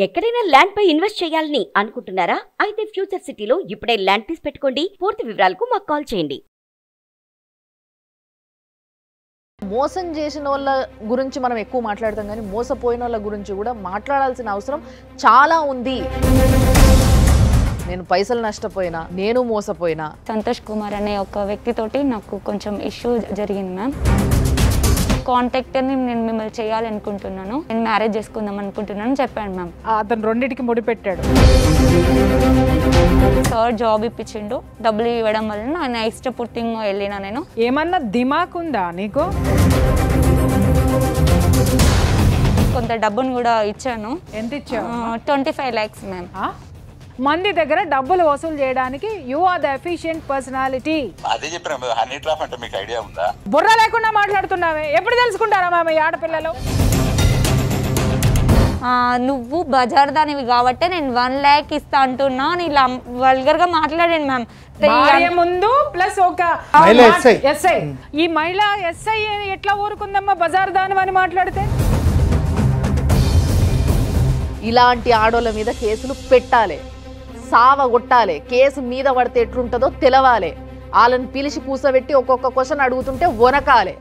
ఎక్కడైనా ల్యాండ్ పై ఇన్వెస్ట్ చేయాలని అనుకుంటున్నారా? అయితే ఫ్యూచర్ సిటీలో ఇప్పుడే ల్యాండ్ తీసి పెట్టుకోండి. పూర్తి వివరాలకు మాకు కాల్ చేయండి. మోసం చేసిన వాళ్ళ గురించి మనం ఎక్కువ మాట్లాడతాం కానీ మోసపోయిన వాళ్ళ గురించి కూడా మాట్లాడాల్సిన అవసరం చాలా ఉంది. నేను పైసలు నష్టపోయినా, నేను మోసపోయినా. సంతోష్ కుమార్ అనే ఒక వ్యక్తితోటి నాకు కొంచెం ఇష్యూ జరిగింది మ్యామ్. కాంటాక్ట్ని నేను మిమ్మల్ని చేయాలనుకుంటున్నాను, నేను మ్యారేజ్ చేసుకుందాం అనుకుంటున్నాను చెప్పాను మ్యామ్. అతను రెండింటికి ముడిపెట్టాడు. సార్ జాబ్ ఇప్పించిండు, డబ్బులు ఇవ్వడం వల్ల నా ఇష్టపూర్తిగా వెళ్ళినా. నేను ఏమన్నా దిమాక్ ఉందా నీకు? కొంత డబ్బును కూడా ఇచ్చాను. ఎంత ఇచ్చావు? 25 lakhs మ్యామ్. మంది దగ్గర డబ్బులు వసూలు చేయడానికి you are the efficient personality. అదే చెప్పాను, హనీ ట్రాప్ అంటే మీకు ఐడియా ఉందా? బుర్ర లేకుండా మాట్లాడుతున్నావే, ఎప్పుడు తెలుసుకుంటారా మామ ఈ ఆడపిల్లలు? నువ్వు బజార్ దానివి కాబట్టి నేను 1 lakh ఇస్తా అంటున్నా అని ఇలా వల్గర్ గా మాట్లాడాను మ్యామ్. ముందు ప్లస్ ఒక ఎస్ఐ, ఈ మహిళా ఎస్ఐ ఎట్లా ఊరుకుందమ్మా బజార్ దాని అని మాట్లాడితే? ఇలాంటి ఆడోళ్ళ మీద కేసులు పెట్టాలి, సావగొట్టాలి. కేసు మీద పడితే ఎట్లుంటుందో తెలవాలి. వాళ్ళని పిలిచి కూసబెట్టి ఒక్కొక్క క్వశ్చన్ అడుగుతుంటే వనకాలి.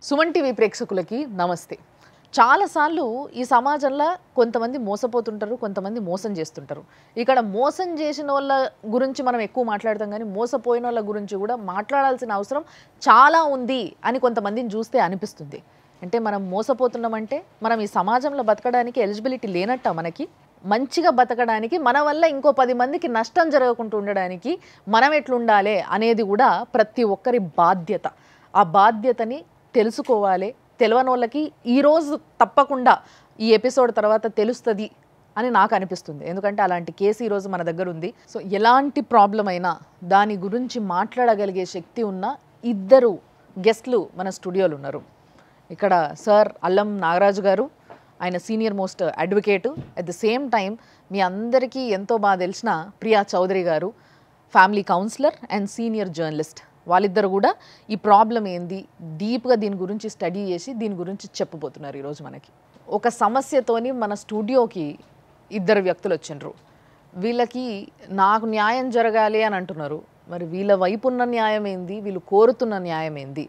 సుమన్ టీవీ ప్రేక్షకులకి నమస్తే. చాలాసార్లు ఈ సమాజంలో కొంతమంది మోసపోతుంటారు, కొంతమంది మోసం చేస్తుంటారు. ఇక్కడ మోసం చేసిన వాళ్ళ గురించి మనం ఎక్కువ మాట్లాడతాం కానీ మోసపోయిన వాళ్ళ గురించి కూడా మాట్లాడాల్సిన అవసరం చాలా ఉంది అని కొంతమందిని చూస్తే అనిపిస్తుంది. అంటే మనం మోసపోతున్నామంటే మనం ఈ సమాజంలో బతకడానికి ఎలిజిబిలిటీ లేనట్ట. మనకి మంచిగా బతకడానికి, మన వల్ల ఇంకో 10 మందికి నష్టం జరగకుండా ఉండడానికి మనం ఎట్లుండాలి అనేది కూడా ప్రతి ఒక్కరి బాధ్యత. ఆ బాధ్యతని తెలుసుకోవాలి. తెలియని వాళ్ళకి ఈరోజు తప్పకుండా ఈ ఎపిసోడ్ తర్వాత తెలుస్తుంది అని నాకు అనిపిస్తుంది. ఎందుకంటే అలాంటి కేసు ఈరోజు మన దగ్గర ఉంది. సో ఎలాంటి ప్రాబ్లం అయినా దాని గురించి మాట్లాడగలిగే శక్తి ఉన్న 2 గెస్ట్లు మన స్టూడియోలో ఉన్నారు. ఇక్కడ సార్ అల్లం నాగరాజు గారు, ఆయన senior most advocate. At the same time మీ అందరికీ ఎంతో బాగా తెలిసిన Priya Chowdary garu, family counsellor and senior journalist. వాళ్ళిద్దరు కూడా ఈ ప్రాబ్లం ఏంది డీప్గా దీని గురించి స్టడీ చేసి దీని గురించి చెప్పబోతున్నారు ఈరోజు మనకి. ఒక సమస్యతోని మన స్టూడియోకి 2 వ్యక్తులు వచ్చిండ్రు. వీళ్ళకి నాకు న్యాయం జరగాలి అని అంటున్నారు. మరి వీళ్ళ వైపు ఉన్న న్యాయం ఏంది, వీళ్ళు కోరుతున్న న్యాయం ఏంది?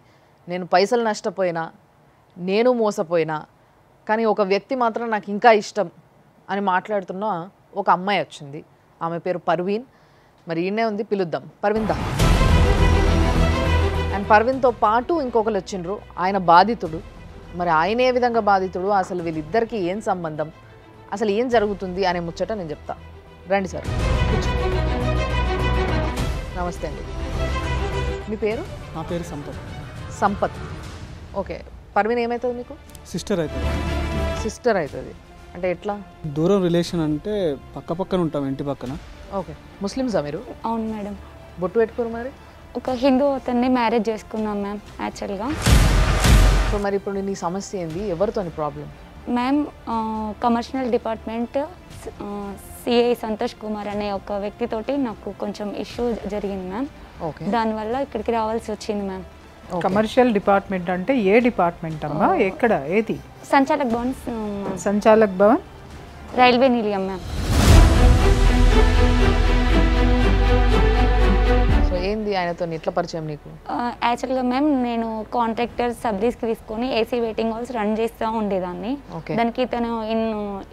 నేను పైసలు నష్టపోయినా, నేను మోసపోయినా, కానీ ఒక వ్యక్తి మాత్రం నాకు ఇంకా ఇష్టం అని మాట్లాడుతున్న ఒక అమ్మాయి వచ్చింది. ఆమె పేరు పర్వీన్. మరి ఈయనే ఉంది, పిలుద్దాం. పర్వీన్ దా. అండ్ పర్వీన్తో పాటు ఇంకొకరు వచ్చిండ్రు, ఆయన బాధితుడు. మరి ఆయన ఏ విధంగా బాధితుడు, అసలు వీళ్ళిద్దరికీ ఏం సంబంధం, అసలు ఏం జరుగుతుంది అనే ముచ్చట నేను చెప్తా. రండి సార్. నమస్తే అండి. మీ పేరు? నా పేరు సంపత్. సంపత్. ఓకే. పర్వీన్ ఏమవుతుంది మీకు? సిస్టర్ అవుతుంది. సిస్టర్ అవుతుంది అంటే ఎట్లా? దూరం రిలేషన్ అంటే పక్క పక్కన ఉంటాం, ఇంటి పక్కన. ఓకే. ముస్లిమ్సా మీరు? అవును మేడం. బొట్టు పెట్టుకోరు మరి? ఒక హిందూ అతన్ని మ్యారేజ్ చేసుకున్నాం మ్యామ్ యాక్చువల్గా. సో మరి ఇప్పుడు నీ సమస్య ఏంది, ఎవరితో problem? Ma'am commercial department CI Santosh Kumar అనే ఒక వ్యక్తితోటి నాకు కొంచెం ఇష్యూ జరిగింది మ్యామ్. ఓకే. దానివల్ల ఇక్కడికి రావాల్సి వచ్చింది మ్యామ్. కమర్షియల్ డిపార్ట్మెంట్ అంటే ఏ డిపార్ట్మెంట్ అమ్మా? ఎక్కడ? ఏది? సంచాలక్ భవన్. సంచాలక్ భవన్, రైల్వే నిలయం మ్యామ్. సో ఏంది, ఆయనతో ఎట్లా పరిచయం నీకు? యాక్చువల్గా మ్యామ్ నేను కాంట్రాక్టర్ సబ్లీస్కి తీసుకొని ఏసీ వెయిటింగ్ హాల్స్ రన్ చేస్తూ ఉండేదాన్ని. దానికి తను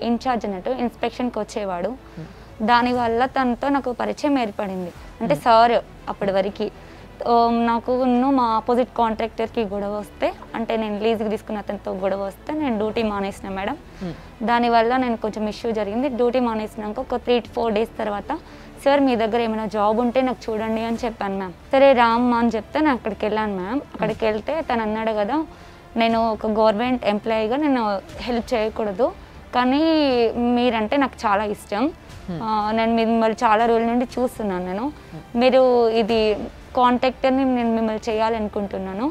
ఇన్ఛార్జ్ అన్నట్టు ఇన్స్పెక్షన్కి వచ్చేవాడు. దానివల్ల తనతో నాకు పరిచయం ఏర్పడింది. అంటే సార్ అప్పటి వరకు నాకు మా ఆపోజిట్ కాంట్రాక్టర్కి గొడవ వస్తే, అంటే నేను లీజ్కి తీసుకున్న అతనితో గొడవ వస్తే నేను డ్యూటీ మానేసిన మేడం. దానివల్ల నేను కొంచెం ఇష్యూ జరిగింది. డ్యూటీ మానేసినాక ఒక 3 to 4 days తర్వాత సార్ మీ దగ్గర ఏమైనా జాబ్ ఉంటే నాకు చూడండి అని చెప్పాను మ్యామ్. సరే రామ్మా అని చెప్తే నేను అక్కడికి వెళ్ళాను మ్యామ్. అక్కడికి వెళ్తే తను అన్నాడు కదా, నేను ఒక గవర్నమెంట్ ఎంప్లాయీగా నేను హెల్ప్ చేయకూడదు, కానీ మీరంటే నాకు చాలా ఇష్టం, నేను మిమ్మల్ని చాలా రోజుల నుండి చూస్తున్నాను, నేను మీరు ఇది కాంటాక్ట్ని నేను మిమ్మల్ని చేయాలనుకుంటున్నాను,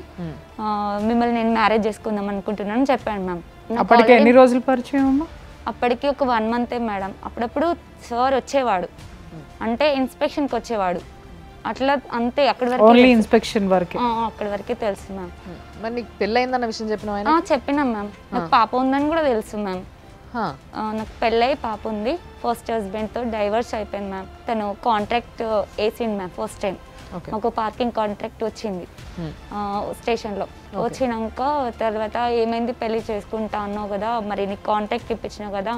మిమ్మల్ని నేను మ్యారేజ్ చేసుకుందాం అనుకుంటున్నాను చెప్పాను మ్యామ్. అప్పటికి ఎన్ని రోజులు పరిచయం అమ్మా? అప్పటికి ఒక 1 month మేడం. అప్పుడప్పుడు సార్ వచ్చేవాడు, అంటే ఇన్స్పెక్షన్కి వచ్చేవాడు. అట్లా అంతే, అక్కడి వరకు ఓన్లీ ఇన్స్పెక్షన్ వరకు. అక్కడి వరకే తెలుసు మ్యామ్. మరి నీకు పెళ్ళయిందన్న విషయం చెప్పిన చెప్పినాం మ్యామ్. నాకు పాప ఉందని కూడా తెలుసు మ్యామ్. నాకు పెళ్ళై పాప ఉంది. ఫస్ట్ హస్బెండ్తో డైవర్స్ అయిపోయింది మ్యామ్. తను కాంట్రాక్ట్ వేసింది మ్యామ్ ఫస్ట్ టైం. ఒక పార్కింగ్ కాంట్రాక్ట్ వచ్చింది స్టేషన్లో. వచ్చినాక తర్వాత ఏమైంది, పెళ్లి చేసుకుంటా అన్నావు కదా, మరి నీకు కాంట్రాక్ట్ ఇప్పించినావు కదా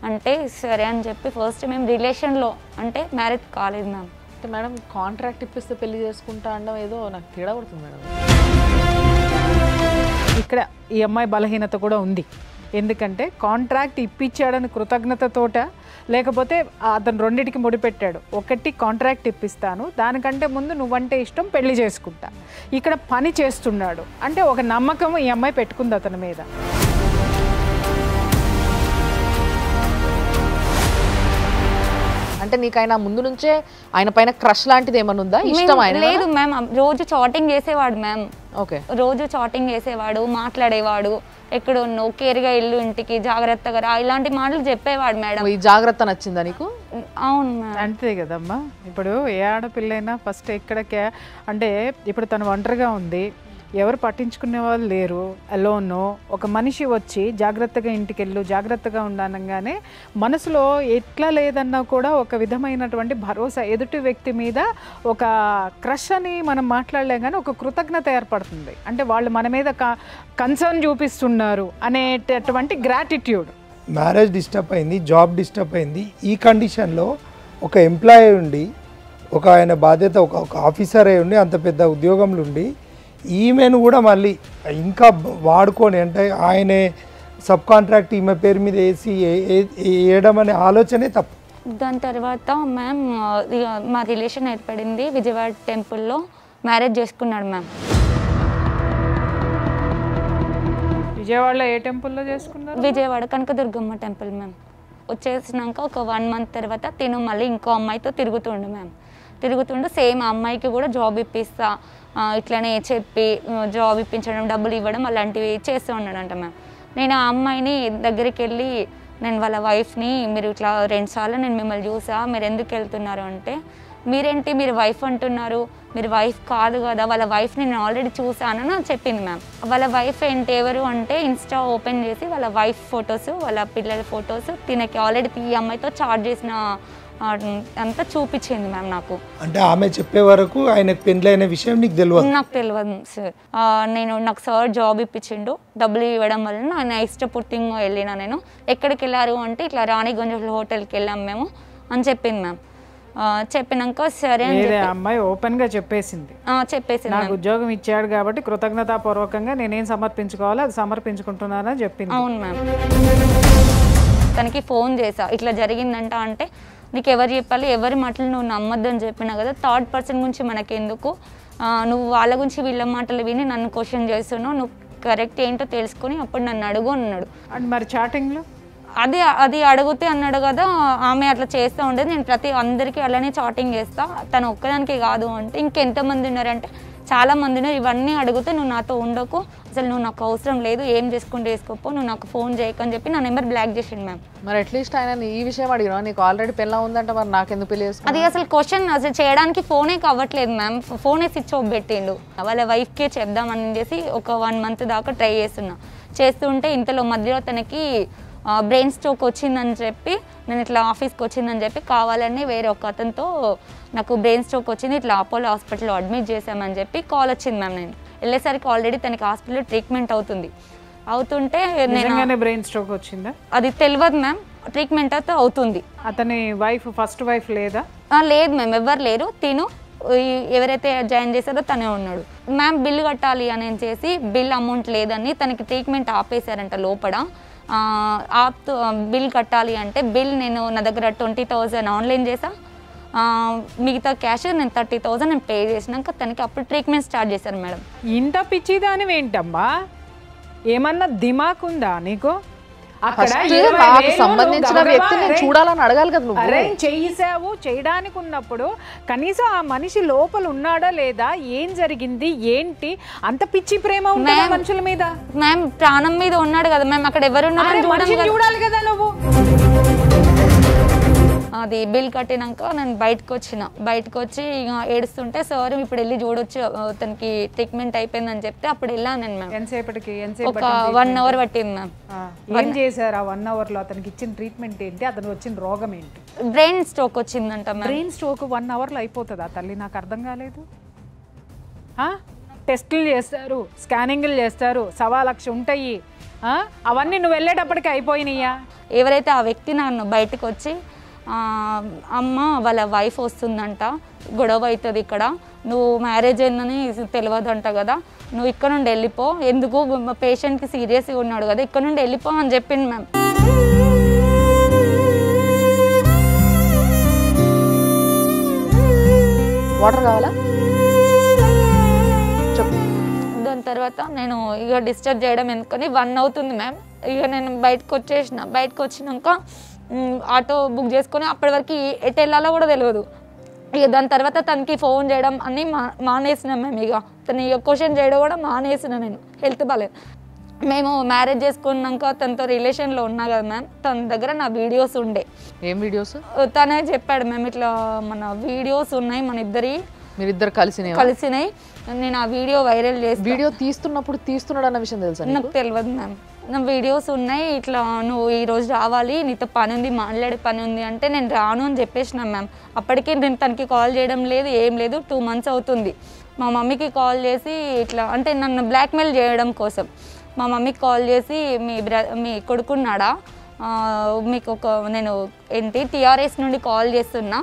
అంటే సరే అని చెప్పి ఫస్ట్ మేము రిలేషన్లో అంటే మ్యారేజ్ కాలేదు మ్యామ్. అంటే మేడం కాంట్రాక్ట్ ఇప్పిస్తే పెళ్లి చేసుకుంటా అనడం ఏదో నాకు తేడా పడుతుంది మేడం. ఇక్కడ ఈ అమ్మాయి బలహీనత కూడా ఉంది. ఎందుకంటే కాంట్రాక్ట్ ఇప్పించాడని కృతజ్ఞతతోట, లేకపోతే అతను రెండింటికి ముడిపెట్టాడు. ఒకటి కాంట్రాక్ట్ ఇప్పిస్తాను, దానికంటే ముందు నువ్వంటే ఇష్టం, పెళ్లి చేసుకుంటా. ఇక్కడ పని చేస్తున్నాడు అంటే ఒక నమ్మకం ఈ అమ్మాయి పెట్టుకుంది అతని మీద. అంటే నీకు ఆయన ముందు నుంచే ఆయన పైన క్రష్ లాంటిది ఏమన్నా ఉందా, ఇష్టం? ఆయన లేదు మ్యామ్, రోజు చాటింగ్ చేసేవాడు మ్యామ్. ఓకే, రోజు చాటింగ్ చేసేవాడు, మాట్లాడేవాడు, ఎక్కడ ఉన్నావు, కేర్గా ఇల్లు, ఇంటికి జాగ్రత్తగా రా, ఇలాంటి మాటలు చెప్పేవాడు మేడం. ఈ జాగ్రత్త నచ్చిందా నీకు? అవును మ్యామ్. అంతే కదమ్మా. ఇప్పుడు ఏ ఆడపిల్లైనా ఫస్ట్ ఎక్కడికే అంటే ఇప్పుడు తను ఒంటరిగా ఉంది, ఎవరు పట్టించుకునే వాళ్ళు లేరు, అలోను. ఒక మనిషి వచ్చి జాగ్రత్తగా ఇంటికెళ్ళు, జాగ్రత్తగా ఉండనగానే మనసులో ఎట్లా లేదన్నా కూడా ఒక విధమైనటువంటి భరోసా, ఎదుటి వ్యక్తి మీద ఒక క్రష్ అని మనం మాట్లాడలేం కానీ ఒక కృతజ్ఞత ఏర్పడుతుంది. అంటే వాళ్ళు మన మీద కన్సర్న్ చూపిస్తున్నారు అనేటటువంటి గ్రాటిట్యూడ్. మ్యారేజ్ డిస్టర్బ్ అయింది, జాబ్ డిస్టర్బ్ అయింది. ఈ కండిషన్లో ఒక ఎంప్లాయీ ఉండి, ఒక ఆయన బాధ్యత, ఒక ఆఫీసర్ అయి ఉండి, అంత పెద్ద ఉద్యోగంలో ఉండి ఈమెను కూడా మళ్ళీ ఇంకా వాడుకొని అంటే ఆయనే సబ్ కాంట్రాక్ట్ ఈమె పేరు మీద వేసి వేయడం అనే ఆలోచనే తప్పు. దాని తర్వాత మ్యామ్ మా రిలేషన్ ఏర్పడింది. విజయవాడ టెంపుల్లో మ్యారేజ్ చేసుకున్నాడు మ్యామ్. విజయవాడలో ఏ టెంపుల్లో చేసుకున్నారు? Vijayawada Kanakadurgamma temple ma'am. వచ్చేసినాక ఒక 1 month తర్వాత తిను మళ్ళీ ఇంకో అమ్మాయితో తిరుగుతుండు మ్యామ్. తిరుగుతుండు సేమ్ అమ్మాయికి కూడా జాబ్ ఇప్పిస్తా ఇట్లనే చెప్పి జాబ్ ఇప్పించడం, డబ్బులు ఇవ్వడం అలాంటివి చేస్తూ ఉన్నాడంట మ్యామ్. నేను ఆ అమ్మాయిని దగ్గరికి వెళ్ళి, నేను వాళ్ళ వైఫ్ని, మీరు ఇట్లా 2 సార్లు నేను మిమ్మల్ని చూసా, మీరు ఎందుకు వెళ్తున్నారు అంటే, మీరేంటి మీరు వైఫ్ అంటున్నారు, మీరు వైఫ్ కాదు కదా, వాళ్ళ వైఫ్ని నేను ఆల్రెడీ చూసానని చెప్పింది మ్యామ్. వాళ్ళ వైఫ్ ఏంటి ఎవరు అంటే ఇన్స్టా ఓపెన్ చేసి వాళ్ళ వైఫ్ ఫొటోస్, వాళ్ళ పిల్లల ఫొటోస్ తినకి ఆల్రెడీ ఈ అమ్మాయితో చాట్ చేసిన అంతా చూపించింది మ్యామ్ నాకు. అంటే ఆమె చెప్పే వరకు ఆయనకు పెళ్ళైన విషయం నీకు తెలియదు? నాకు తెలియదు సార్. నాకు సార్ జాబ్ ఇప్పించిండు, డబ్బులు ఇవ్వడం వల్ల నేను ఇష్టపూర్తిగా వెళ్ళినా. నేను ఎక్కడికి వెళ్ళారు అంటే ఇట్లా రాణిగంజ్ హోటల్కి వెళ్ళాం మేము అని చెప్పింది మ్యామ్. చెప్పినాక సరే అని అమ్మాయి ఓపెన్ గా చెప్పేసింది. నాకు ఉద్యోగం ఇచ్చాడు కాబట్టి కృతజ్ఞతాపూర్వకంగా నేనేం సమర్పించుకోవాలో అది సమర్పించుకుంటున్నానని చెప్పింది. అవును మ్యామ్. తనకి ఫోన్ చేసా ఇట్లా జరిగిందంట అంటే, నీకు ఎవరు చెప్పాలి, ఎవరి మాటలు నువ్వు నమ్మొద్దని చెప్పినా కదా, 3rd person గురించి మనకెందుకు, నువ్వు వాళ్ళ గురించి వీళ్ళ మాటలు విని నన్ను క్వశ్చన్ చేస్తున్నావు, నువ్వు కరెక్ట్ ఏంటో తెలుసుకొని అప్పుడు నన్ను అడుగు అన్నాడు. అండ్ మరి చాటింగ్లో అది అడిగితే అన్నాడు కదా, ఆమె అట్లా చేస్తూ ఉండేది, నేను అందరికీ అలానే చాటింగ్ చేస్తా, తను ఒక్కదానికి కాదు అంటే ఇంకెంతమంది ఉన్నారంటే చాలా మంది ఉన్నారు. ఇవన్నీ అడిగితే నువ్వు నాతో ఉండకు, అసలు నువ్వు నాకు అవసరం లేదు, ఏం చేసుకుంటే వేసుకోపో, నువ్వు నాకు ఫోన్ చేయకని చెప్పి నా నెంబర్ బ్లాక్ చేసిండు మ్యామ్. మరి అట్లీస్ట్ ఆయన ఈ విషయం అడిగినా, నీకు ఆల్రెడీ పెళ్ళ ఉందంటే మరి నాకెందుకు పెళ్లి చేసుకున్నా? అది అసలు క్వశ్చన్ అసలు చేయడానికి ఫోనే కావట్లేదు మ్యామ్. ఫోనే స్విచ్ ఆఫ్ పెట్టిండు. వాళ్ళ వైఫ్కే చెప్దామని చేసి ఒక 1 month దాకా ట్రై చేస్తుంటే ఇంతలో మధ్యలో తనకి బ్రెయిన్ స్ట్రోక్ వచ్చిందని చెప్పి, నేను ఇట్లా ఆఫీస్కి వచ్చిందని చెప్పి కావాలని వేరే ఒక అతనితో నాకు బ్రెయిన్ స్ట్రోక్ వచ్చింది, ఇట్లా అపోలో హాస్పిటల్లో అడ్మిట్ చేసామని చెప్పి కాల్ వచ్చింది మ్యామ్. నేను వెళ్ళేసరికి ఆల్రెడీ తనకి హాస్పిటల్లో ట్రీట్మెంట్ అవుతుంటే నేను బ్రెయిన్ స్ట్రోక్ వచ్చిందా అది తెలియదు మ్యామ్. ట్రీట్మెంట్ అయితే అవుతుంది. అతని వైఫ్ ఫస్ట్ వైఫ్ లేదా? లేదు మ్యామ్, ఎవరు లేరు. తిను ఎవరైతే జాయిన్ చేశారో తనే ఉన్నాడు మ్యామ్. బిల్ కట్టాలి అని చేసి బిల్ అమౌంట్ లేదని తనకి ట్రీట్మెంట్ ఆపేశారంట లోపల. బిల్ కట్టాలి అంటే బిల్ నేను నా దగ్గర 20,000 ఆన్లైన్ చేసా, మిగతా క్యాష్ నేను 30,000 నేను పే చేసినాక తనకి అప్పుడు ట్రీట్మెంట్ స్టార్ట్ చేశారు మేడం. ఇంత పిచ్చిదాని ఏంటమ్మా, ఏమన్నా దిమాక్ ఉందా నీకు? సంబంధించిన వ్యక్తిని చూడాలని అడగాలి కదా నువ్వు. అరేంజ్ చేసావు, చేయడానికి ఉన్నప్పుడు కనీసం ఆ మనిషి లోపల ఉన్నాడా లేదా, ఏం జరిగింది ఏంటి, అంత పిచ్చి ప్రేమ ఉందా మనుషుల మీద? మ్యామ్ ప్రాణం మీద ఉన్నాడు కదా మ్యామ్, అక్కడ ఎవరున్నారో చూడాలి కదా నువ్వు. అది బిల్ కట్టినాక నేను బయటకు వచ్చి ఇక ఏడుస్తుంటే సార్ ఇప్పుడు వెళ్ళి చూడొచ్చు తనకి ట్రీట్మెంట్ అయిపోయిందని చెప్తే అప్పుడు వెళ్ళాను నేను మ్యామ్. ఎంతసేపటికి ఒక 1 అవర్ పట్టింది మ్యామ్. ఏం చేశారు ఆ 1 అవర్లో? అతనికి ఇచ్చిన ట్రీట్మెంట్ ఏంటి? అతనికి వచ్చిన రోగం ఏంటి? బ్రెయిన్ స్ట్రోక్ వచ్చిందంట మ్యామ్. బ్రెయిన్ స్ట్రోక్ 1 అవర్లో అయిపోతుందా తల్లి? నాకు అర్థం కాలేదు. టెస్టులు చేస్తారు, స్కానింగ్లు చేస్తారు, 1,00,000 ఉంటాయి. అవన్నీ నువ్వు వెళ్ళేటప్పటికి అయిపోయినాయా? ఎవరైతే ఆ వ్యక్తి నన్ను బయటకు వచ్చి అమ్మ వాళ్ళ వైఫ్ వస్తుందంట, గొడవ అవుతుంది ఇక్కడ, నువ్వు మ్యారేజ్ అయిందని తెలియదంట కదా, నువ్వు ఇక్కడ నుండి వెళ్ళిపో, ఎందుకు పేషెంట్కి సీరియస్గా ఉన్నాడు కదా, ఇక్కడ నుండి వెళ్ళిపో అని చెప్పింది మ్యామ్. వాటర్ కావాలా? దాని తర్వాత నేను ఇక డిస్టర్బ్ చేయడం ఎందుకని 1 అవుతుంది మ్యామ్. ఇక నేను బయటకు వచ్చినాక ఆటో బుక్ చేసుకొని అప్పటి వరకు ఎటు వెళ్ళాలో కూడా తెలియదు. ఇక దాని తర్వాత తనకి ఫోన్ చేయడం అన్నీ మానేసిన మేము. ఇక తను ఇక క్వశ్చన్ చేయడం కూడా మానేసిన. నేను హెల్త్ బాగాలేదు. మేము మ్యారేజ్ చేసుకున్నాక తనతో రిలేషన్లో ఉన్నా కదా మ్యామ్, తన దగ్గర నా వీడియోస్ ఉండే. ఏం వీడియోస్? తనే చెప్పాడు మ్యామ్, ఇట్లా మన వీడియోస్ ఉన్నాయి మన మీరిద్దరు కలిసినాయి, నేను ఆ వీడియో వైరల్ చేసి. వీడియో తీస్తున్నాడు అన్న విషయం తెలుసా? నాకు తెలియదు మ్యామ్. నా వీడియోస్ ఉన్నాయి, ఇట్లా నువ్వు ఈరోజు రావాలి, నీతో పని ఉంది, మాట్లాడే పని ఉంది అంటే నేను రాను అని చెప్పేసిన మ్యామ్. అప్పటికే నేను తనకి కాల్ చేయడం లేదు, ఏం లేదు. 2 months అవుతుంది. మా మమ్మీకి కాల్ చేసి ఇట్లా అంటే నన్ను బ్లాక్మెయిల్ చేయడం కోసం మా మమ్మీకి కాల్ చేసి మీ కొడుకున్నాడా, మీకు నేను TRS నుండి కాల్ చేస్తున్నా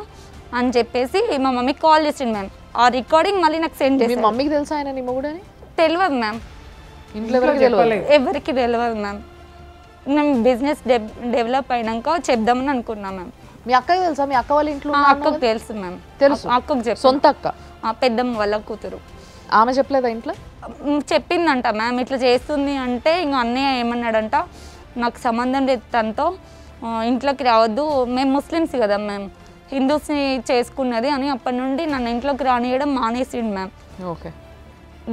అని చెప్పేసి మా మమ్మీకి కాల్ చేసింది మ్యామ్. ఆ రికార్డింగ్ మళ్ళీ నాకు సెండ్ చేసి. మమ్మీకి తెలుసా ఆయన నీ మొగుడని? తెలియదు మ్యామ్. ఎవరికి తెలియదు మ్యామ్. మేము బిజినెస్ డెవలప్ అయినాక చెప్దామని అనుకున్నాం మ్యామ్. మీ అక్కకి తెలుసా? మీ అక్క వాళ్ళ ఇంట్లో? అక్కకు తెలుసు మ్యామ్. అక్కకు చెప్పు. సొంత అక్క? పెద్దమ్మ వాళ్ళ కూతురు. ఆమె చెప్పలేదా ఇంట్లో? చెప్పిందంట మ్యామ్, ఇట్లా చేస్తుంది అంటే ఇంకా అన్నయ్య ఏమన్నాడంట, నాకు సంబంధం లేదు తనతో, ఇంట్లోకి రావద్దు, మేము ముస్లిమ్స్ కదా మ్యామ్, హిందూస్ని చేసుకున్నది అని అప్పటి నుండి నన్ను ఇంట్లోకి రానియడం మానేసిండు మ్యామ్. ఓకే.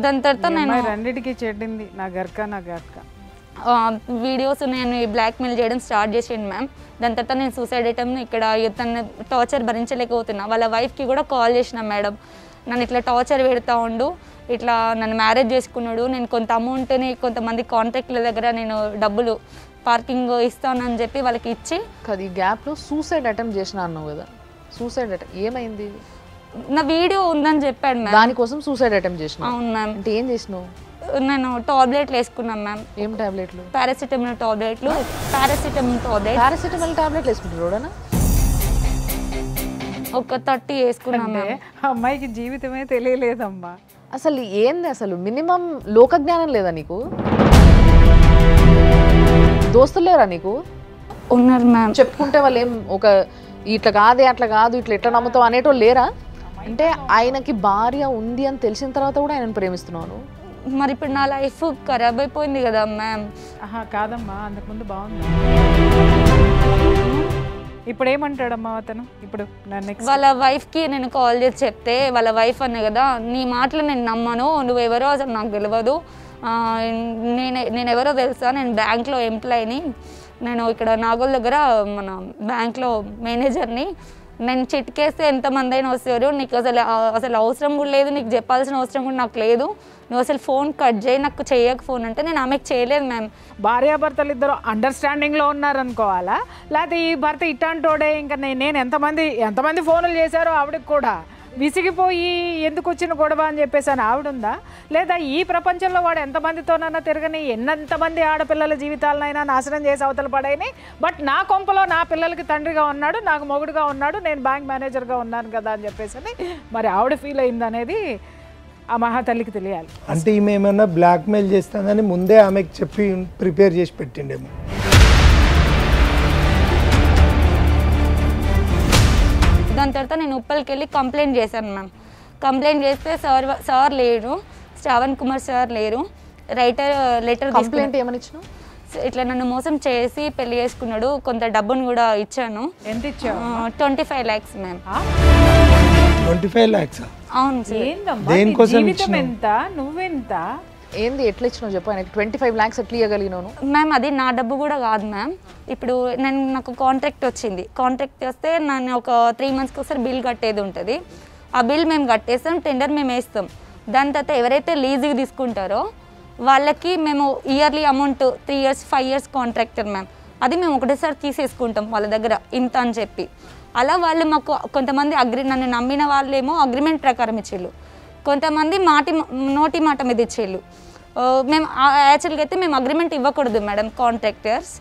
దాని తర్వాత నేను రెండింటికి చెడ్డింది, నా గర్క వీడియోస్ నేను బ్లాక్మెయిల్ చేయడం స్టార్ట్ చేసిండు మ్యామ్. దాని తర్వాత నేను సూసైడ్ అటెంప్ట్ ఇక్కడ తన టార్చర్ భరించలేకపోతున్నా. వాళ్ళ వైఫ్కి కూడా కాల్ చేసిన, మేడం నన్ను ఇట్లా టార్చర్ పెడతా ఉండు, ఇట్లా నన్ను మ్యారేజ్ చేసుకున్నాడు, నేను కొంత అమౌంట్ని కొంతమంది కాంట్రాక్ట్ల దగ్గర నేను డబ్బులు పార్కింగ్ ఇస్తానని చెప్పి వాళ్ళకి ఇచ్చి. ఈ గ్యాప్లో సూసైడ్ అటెంప్ట్ చేసిన అన్నావు కదా, సూసైడ్ అటెంప్ట్ ఏమైంది? నా వీడియో ఉందని చెప్పాడు మ్యామ్. దానికోసం సూసైడ్ అటెంప్ట్ చేసిన? అవును మ్యామ్. అంటే ఏం చేసినావు? నేను టాబ్లెట్లు వేసుకున్నాను మ్యామ్. ఏం టాబ్లెట్లు? పారాసిటమాల్ టాబ్లెట్లు. పారాసిటమాల్ టాబ్లెట్లు వేసుకుంటారు? ఒక 30 వేసుకున్నాను. అమ్మాయికి జీవితమే తెలియలేదమ్మా. అసలు ఏంది? అసలు మినిమం లోక జ్ఞానం లేదా నీకు? దోస్తులు లేరా నీకు? ఉన్నారు మ్యామ్. చెప్పుకుంటే వాళ్ళు ఏం ఒక ఇట్లా కాదే అట్లా కాదు ఇట్లా ఎట్లా నమ్ముతావు అనేటోళ్ళు లేరా? అంటే ఆయనకి భార్య ఉంది అని తెలిసిన తర్వాత కూడా ఆయనను ప్రేమిస్తున్నాను. మరి ఇప్పుడు నా లైఫ్ ఖరాబ్ అయిపోయింది కదా మ్యామ్. కాదమ్మా, అంతకుముందు బాగుంది. ఇప్పుడు ఏమంటాడమ్మా అతను? ఇప్పుడు వాళ్ళ వైఫ్కి నేను కాల్ చేసి చెప్తే వాళ్ళ వైఫ్ అనే కదా, నీ మాటలు నేను నమ్మను, నువ్వెవరో అసలు నాకు తెలియదు, నేను ఎవరో తెలుసా, నేను బ్యాంక్లో ఎంప్లాయీని, నేను ఇక్కడ నాగోల్ దగ్గర మన బ్యాంక్లో మేనేజర్ని, నేను చిట్కేస్తే ఎంతమంది అయినా వస్తారు, నీకు అసలు అవసరం కూడా లేదు, నీకు చెప్పాల్సిన అవసరం కూడా నాకు లేదు, నువ్వు అసలు ఫోన్ కట్ చేయి, నాకు చేయక ఫోన్ అంటే నేను ఆమెకు చేయలేదు మ్యామ్. భార్యాభర్తలు ఇద్దరు అండర్స్టాండింగ్లో ఉన్నారనుకోవాలా, లేకపోతే ఈ భర్త ఇట్లాంటోడే ఇంకా నేను ఎంతమంది ఫోన్లు చేశారో ఆవిడకి కూడా విసిగిపోయి ఎందుకు వచ్చిన గొడవ అని చెప్పేసి అని ఆవిడుందా? లేదా ఈ ప్రపంచంలో వాడు ఎంతమందితోనైనా తిరగని, ఎంతమంది ఆడపిల్లల జీవితాలనైనా నాశనం చేసి అవతల పడైనాయి, బట్ నా కొంపలో నా పిల్లలకి తండ్రిగా ఉన్నాడు, నాకు మొగుడుగా ఉన్నాడు, నేను బ్యాంక్ మేనేజర్గా ఉన్నాను కదా అని చెప్పేసి అని మరి ఆవిడ ఫీల్ అయింది అనేది ఆ మహాతల్లికి తెలియాలి. అంటే ఈమె ఏమన్నా బ్లాక్మెయిల్ చేస్తుందని ముందే ఆమెకు చెప్పి ప్రిపేర్ చేసి పెట్టిండేమో. దాని తర్వాత నేను ఉప్పల్కి వెళ్ళి కంప్లైంట్ చేశాను మ్యామ్. కంప్లైంట్ చేస్తే సార్ లేరు, శ్రావణ్ కుమార్ సార్ లేరు, లెటర్ కంప్లైంట్ ఏమని ఇచ్చినావు? ఇట్లా నన్ను మోసం చేసి పెళ్లి చేసుకున్నాడు, కొంత డబ్బును కూడా ఇచ్చాను. ఎంత ఇచ్చావు? 25 lakhs మ్యామ్. 25 lakhs? అవును సార్. దేనికోసం ఎంత, నువ్వెంత? ఏంది ఎట్లా ఇచ్చినావు చెప్పు, ఆయనకి 25 lakhs ఎట్లా ఇవ్వగలిగినాను? మ్యామ్ అది నా డబ్బు కూడా కాదు మ్యామ్. ఇప్పుడు నాకు కాంట్రాక్ట్ వచ్చింది, కాంట్రాక్ట్ వస్తే నేను ఒక 3 monthsకి ఒకసారి బిల్ కట్టేది ఉంటుంది. ఆ బిల్ మేము కట్టేస్తాం, టెండర్ మేము వేస్తాం. దాని తర్వాత ఎవరైతే లీజుకి తీసుకుంటారో వాళ్ళకి మేము yearly amount 3 years 5 years contractor ma'am, అది మేము ఒకటేసారి తీసేసుకుంటాం వాళ్ళ దగ్గర ఇంత అని చెప్పి. అలా వాళ్ళు మాకు కొంతమంది నన్ను నమ్మిన వాళ్ళేమో అగ్రిమెంట్ ప్రకారం ఇచ్చేళ్ళు, కొంతమంది నోటి మాట మీద ఇచ్చేళ్ళు. మేము యాక్చువల్గా అయితే మేము అగ్రిమెంట్ ఇవ్వకూడదు మేడం, కాంట్రాక్టర్స్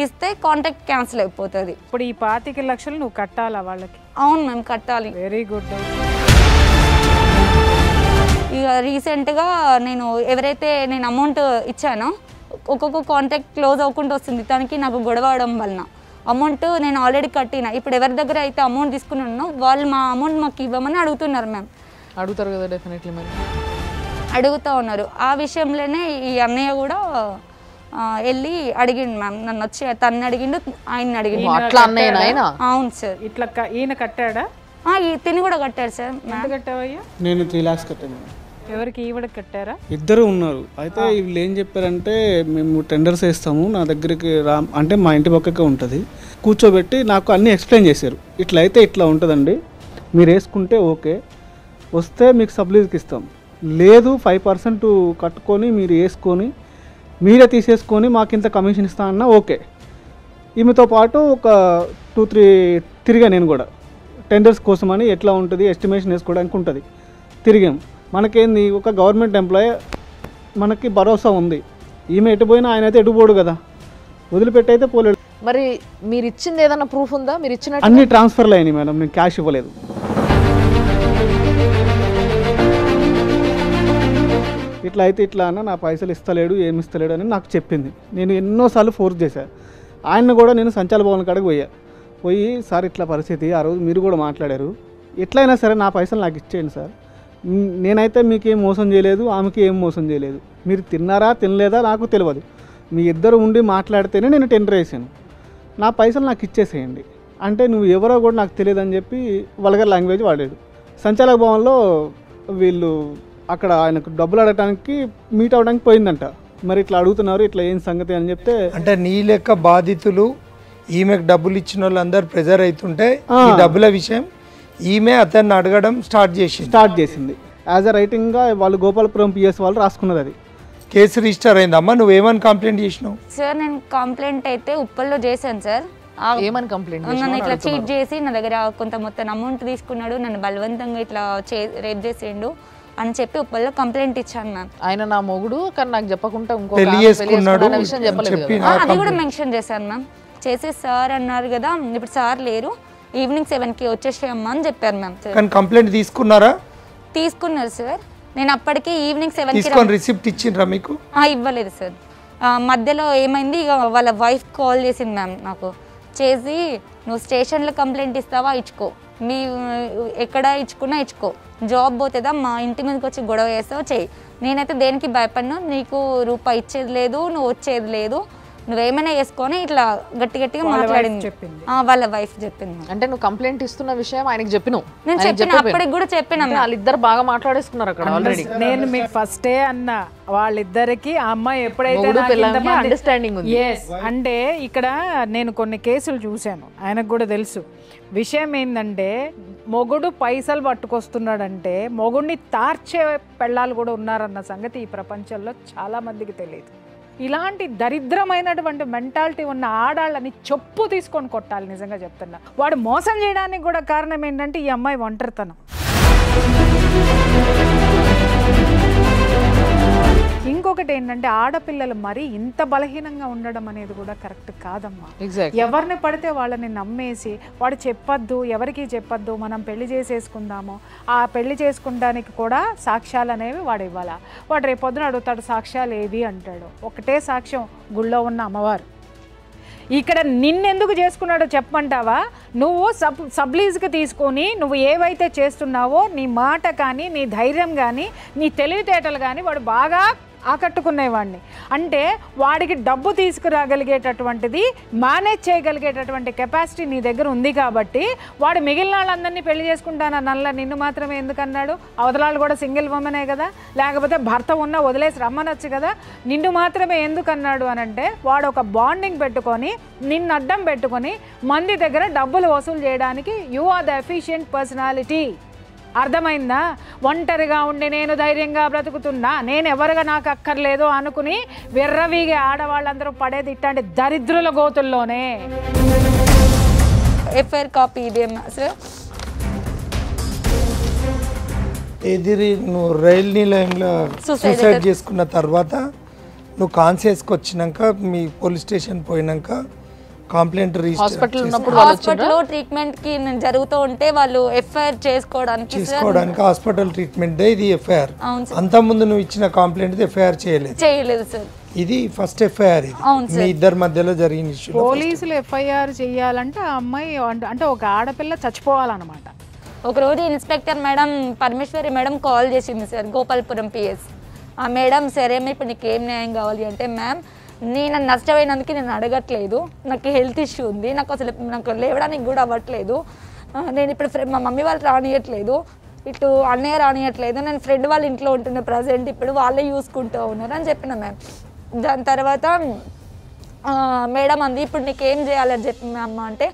ఇస్తే కాంట్రాక్ట్ క్యాన్సిల్ అయిపోతుంది. ఇప్పుడు ఈ 25 లక్షలు నువ్వు కట్టాలా వాళ్ళకి? అవును మేము కట్టాలి. Very good. ఇక రీసెంట్గా ఎవరైతే నేను అమౌంట్ ఇచ్చానో ఒక్కొక్క కాంట్రాక్ట్ క్లోజ్ అవ్వకుండా వస్తుంది, దానికి నాకు గొడవ అవడం వలన అమౌంట్ నేను ఆల్రెడీ కట్టిన. ఇప్పుడు ఎవరి దగ్గర అయితే అమౌంట్ తీసుకున్నానో వాళ్ళు మా అమౌంట్ మాకు ఇవ్వమని అడుగుతున్నారు మ్యామ్. అడుగుతారు కదా డెఫినెట్లీ, మరి అడుగుతూ ఉన్నారు. ఆ విషయంలోనే ఈ అన్నయ్య కూడా వెళ్ళి అడిగిండు మ్యామ్, నన్ను వచ్చి తను అడిగిండు, ఆయన అడిగిండు. అట్లా అన్నయ్య ఆయన? అవును సార్. ఇట్లా ఈయన కట్టాడా? తిని కూడా కట్టాడు సార్. ఎంత కట్టావయ్యా? నేను 3 lakhs కట్టాను. ఎవరికి ఈవిడకి కట్టారా? ఇద్దరు ఉన్నారు. అయితే వీళ్ళు ఏం చెప్పారంటే మేము టెండర్స్ వేస్తాము, నా దగ్గరికి అంటే మా ఇంటి పక్కకే ఉంటుంది, కూర్చోబెట్టి నాకు అన్నీ ఎక్స్ప్లెయిన్ చేశారు. ఇట్లా అయితే ఇట్లా ఉంటుందండి, మీరు వేసుకుంటే ఓకే, వస్తే మీకు సబ్లీజ్కి ఇస్తాం, లేదు 5% కట్టుకొని మీరు వేసుకొని మీరే తీసేసుకొని మాకు ఇంత కమిషన్ ఇస్తా అన్నా ఓకే. ఈమెతో పాటు ఒక 2-3 తిరిగా నేను కూడా టెండర్స్ కోసమని ఎట్లా ఉంటుంది ఎస్టిమేషన్ వేసుకోవడానికి ఉంటుంది, తిరిగాం. మనకేంది ఒక గవర్నమెంట్ ఎంప్లాయీ, మనకి భరోసా ఉంది. ఈమె ఎటుపోయినా ఆయన అయితే ఎటుపోడు కదా, వదిలిపెట్టి అయితే పోలేడు. మరి మీరు ఇచ్చింది ఏదైనా ప్రూఫ్ ఉందా? మీరు ఇచ్చినట్టు అన్ని ట్రాన్స్ఫర్లు అయినాయి మేడం, నేను క్యాష్ ఇవ్వలేదు. ఇట్లా అయితే ఇట్లా అన్న నా పైసలు ఇస్తలేడు, ఏమి ఇస్తలేడు అని నాకు చెప్పింది. నేను ఎన్నోసార్లు ఫోర్స్ చేశాను. ఆయన కూడా నేను సంచాల భవన్ కాడికి పోయి సార్ ఇట్లా పరిస్థితి, ఆ రోజు మీరు కూడా మాట్లాడారు, ఎట్లయినా సరే నా పైసలు నాకు ఇచ్చేయండి సార్, నేనైతే మీకు ఏం మోసం చేయలేదు, ఆమెకి ఏం మోసం చేయలేదు, మీరు తిన్నారా తినలేదా నాకు తెలియదు, మీ ఇద్దరు ఉండి మాట్లాడితేనే నేను టెండర్ వేసాను, నా పైసలు నాకు ఇచ్చేసేయండి అంటే నువ్వు ఎవరో కూడా నాకు తెలియదు అని చెప్పి వల్గర్ లాంగ్వేజ్ వాడాడు. సంచాలక భవన్లో వీళ్ళు అక్కడ ఆయనకు డబ్బులు అడగడానికి మీట్ అవ్వడానికి పోయిందంట. మరి ఇట్లా అడుగుతున్నారు, ఇట్లా ఏం సంగతి అని చెప్తే, అంటే నీ లెక్క బాధితులు ఈమెకు డబ్బులు ఇచ్చిన వాళ్ళందరూ ప్రెజర్ అవుతుంటే ఈ డబ్బుల విషయం ఈమె అతన్ని అడగడం స్టార్ట్ చేసింది. యాజ్ అ రైటింగ్గా వాళ్ళు గోపాలపురం పిఎస్ వాళ్ళు రాసుకున్నది. అది కేసు రిజిస్టర్ అయిందమ్మా. నువ్వేమని కంప్లైంట్ చేసినావు? సార్ నేను కంప్లైంట్ అయితే ఉప్పల్లో చేశాను సార్. ఏమని కంప్లైంట్? నన్ను ఇట్లా చీట్ చేసి నా దగ్గర కొంత మొత్తం అమౌంట్ తీసుకున్నాడు, నన్ను బలవంతంగా ఇట్లా రేప్ చేసిండు అని చెప్పి ఉప్పల్లో కంప్లైంట్ ఇచ్చాను మ్యామ్. ఆయన నా మొగుడు కానీ నాకు చెప్పకుండా ఇంకో పెళ్లి చేసుకున్నాడు విషయం చెప్పలేదు. అది కూడా మెన్షన్ చేశాను మ్యామ్. చేసి సార్ అన్నారు కదా, ఇప్పుడు సార్ లేరు, ఈవినింగ్ 7కి వచ్చేసేయమ్మా అని చెప్పారు మ్యామ్. కానీ కంప్లైంట్ తీసుకున్నారా? తీసుకున్నారు సార్. నేను అప్పటికి ఈవినింగ్ 7కి తీసుకొని రిసిప్ట్ ఇచ్చిండ్రా మీకు? ఇవ్వలేదు సార్. మధ్యలో ఏమైంది, ఇక వాళ్ళ వైఫ్ కాల్ చేసింది మ్యామ్ నాకు, చేసి నువ్వు స్టేషన్లో కంప్లైంట్ ఇస్తావా, ఇచ్చుకో, మీ ఎక్కడ ఇచ్చుకున్నా ఇచ్చుకో, జాబ్ పోతుందా, మా ఇంటి మీదకి వచ్చి గొడవ చేస్తావో చెయ్యి, నేనైతే దేనికి భయపడను, నీకు రూపాయి ఇచ్చేది లేదు, నువ్వు వచ్చేది లేదు, నువ్వేమైనా చేసుకొని ఇట్లా గట్టిగా మాట్లాడింది వాళ్ళ వైఫ్ చెప్పింది. అంటే నువ్వు కంప్లైంట్ ఇస్తున్న విషయం ఆయనకి చెప్పినావు? నేను చెప్పిన, అప్పటికి కూడా చెప్పిన. వాళ్ళిద్దరు బాగా మాట్లాడేసుకున్నారు అక్కడ ఆల్రెడీ. నేను మీకు ఫస్టే అన్నా, వాళ్ళిద్దరికి ఆ అమ్మాయి ఎప్పుడైతే అండర్స్టాండింగ్ ఉంది. అంటే ఇక్కడ నేను కొన్ని కేసులు చూశాను, ఆయనకు కూడా తెలుసు. విషయం ఏంటంటే మొగుడు పైసలు పట్టుకొస్తున్నాడంటే మొగుడిని తార్చే పెళ్ళాలు కూడా ఉన్నారన్న సంగతి ఈ ప్రపంచంలో చాలా మందికి తెలియదు. ఇలాంటి దరిద్రమైనటువంటి మెంటాలిటీ ఉన్న ఆడాళ్ళని చెప్పు తీసుకొని కొట్టాలి. నిజంగా చెప్తున్నా, వాడు మోసం చేయడానికి కూడా కారణం ఏంటంటే ఈ అమ్మాయి ఒంటరితనం. ఇంకొకటి ఏంటంటే ఆడపిల్లలు మరీ ఇంత బలహీనంగా ఉండడం అనేది కూడా కరెక్ట్ కాదమ్మా. ఎవరిని పడితే వాళ్ళని నమ్మేసి వాడు చెప్పొద్దు, ఎవరికి చెప్పొద్దు, మనం పెళ్లి చేసేసుకుందాము, ఆ పెళ్లి చేసుకుంటానికి కూడా సాక్ష్యాలు అనేవి వాడు ఇవ్వాలా. వాడు రేపొద్దున అడుగుతాడు సాక్ష్యాలు ఏవి అంటాడు. ఒకటే సాక్ష్యం, గుళ్ళో ఉన్న అమ్మవారు. ఇక్కడ నిన్నెందుకు చేసుకున్నాడో చెప్పమంటావా? నువ్వు సబ్లీజ్కి తీసుకొని నువ్వు ఏవైతే చేస్తున్నావో నీ మాట కానీ, నీ ధైర్యం కానీ, నీ తెలివితేటలు కానీ వాడు బాగా ఆకట్టుకునేవాడిని. అంటే వాడికి డబ్బు తీసుకురాగలిగేటటువంటిది, మేనేజ్ చేయగలిగేటటువంటి కెపాసిటీ నీ దగ్గర ఉంది కాబట్టి వాడు మిగిలిన వాళ్ళందరినీ పెళ్లి చేసుకుంటానల్ల నిన్ను మాత్రమే ఎందుకన్నాడు? అవతలాళ్ళు కూడా సింగిల్ ఉమెనే కదా, లేకపోతే భర్త ఉన్న వదిలేసి రమ్మనొచ్చు కదా, నిన్ను మాత్రమే ఎందుకన్నాడు అని అంటే వాడు ఒక బాండింగ్ పెట్టుకొని నిన్ను అడ్డం పెట్టుకొని మంది దగ్గర డబ్బులు వసూలు చేయడానికి you are the efficient personality. అర్థమైందా? ఒంటరిగా ఉండి నేను ధైర్యంగా బ్రతుకుతున్నా, నేను ఎవరుగా నాకు అక్కర్లేదు అనుకుని విర్రవీగే ఆడవాళ్ళందరూ పడేది ఇట్లాంటి దరిద్రుల గోతుల్లోనే. ఎఫ్ఐఆర్ కాపీ ఇదేమా సార్? ఎదిరి నువ్వు రైలు నిలయంలో సూసైడ్ చేసుకున్న తర్వాత నువ్వు కాన్షియస్కి వచ్చినాక మీ పోలీస్ స్టేషన్ పోయినాక కంప్లైంట్ హాస్పిటల్లో ట్రీట్మెంట్ కి జరుగుతూ ఉంటే వాళ్ళు ఎఫ్ఐఆర్ చేసుకోవడానికి హాస్పిటల్ ట్రీట్మెంట్ ఇది ఎఫ్ఐఆర్. అంత ముందు నువ్వు ఇచ్చిన కంప్లైంట్ ఎఫ్ఐఆర్ చేయలేదు సార్. ఇది ఫస్ట్ ఎఫ్ఐఆర్. ఇది మీ ఇద్దరి మధ్యలో జరిగిన ఇష్యూ. పోలీసులు ఎఫ్ఐఆర్ చేయాలంటే ఆ అమ్మాయి అంటే ఒక ఆడపిల్ల చచ్చిపోవాలన్నమాట. ఒకరోజు inspector madam Parameshwari madam call చేసింది సార్, గోపాల్పురం పిఎస్. ఆ మేడం సరే ఇప్పుడు నీకు ఏం న్యాయం కావాలి అంటే, మ్యామ్ నేను నష్టపోయినందుకు నేను అడగట్లేదు, నాకు హెల్త్ ఇష్యూ ఉంది, నాకు లేవడానికి కూడా అవ్వట్లేదు, నేను ఇప్పుడు మా మమ్మీ వాళ్ళు రానియట్లేదు, ఇటు అన్నయ్య రానియట్లేదు, నేను ఫ్రెండ్ వాళ్ళ ఇంట్లో ఉంటున్నా ప్రజెంట్, ఇప్పుడు వాళ్ళే చూసుకుంటూ ఉన్నారు అని చెప్పిన మ్యామ్. దాని తర్వాత మేడం అంది ఇప్పుడు నీకు ఏం చేయాలని చెప్పి మ్యామ్ అంటే,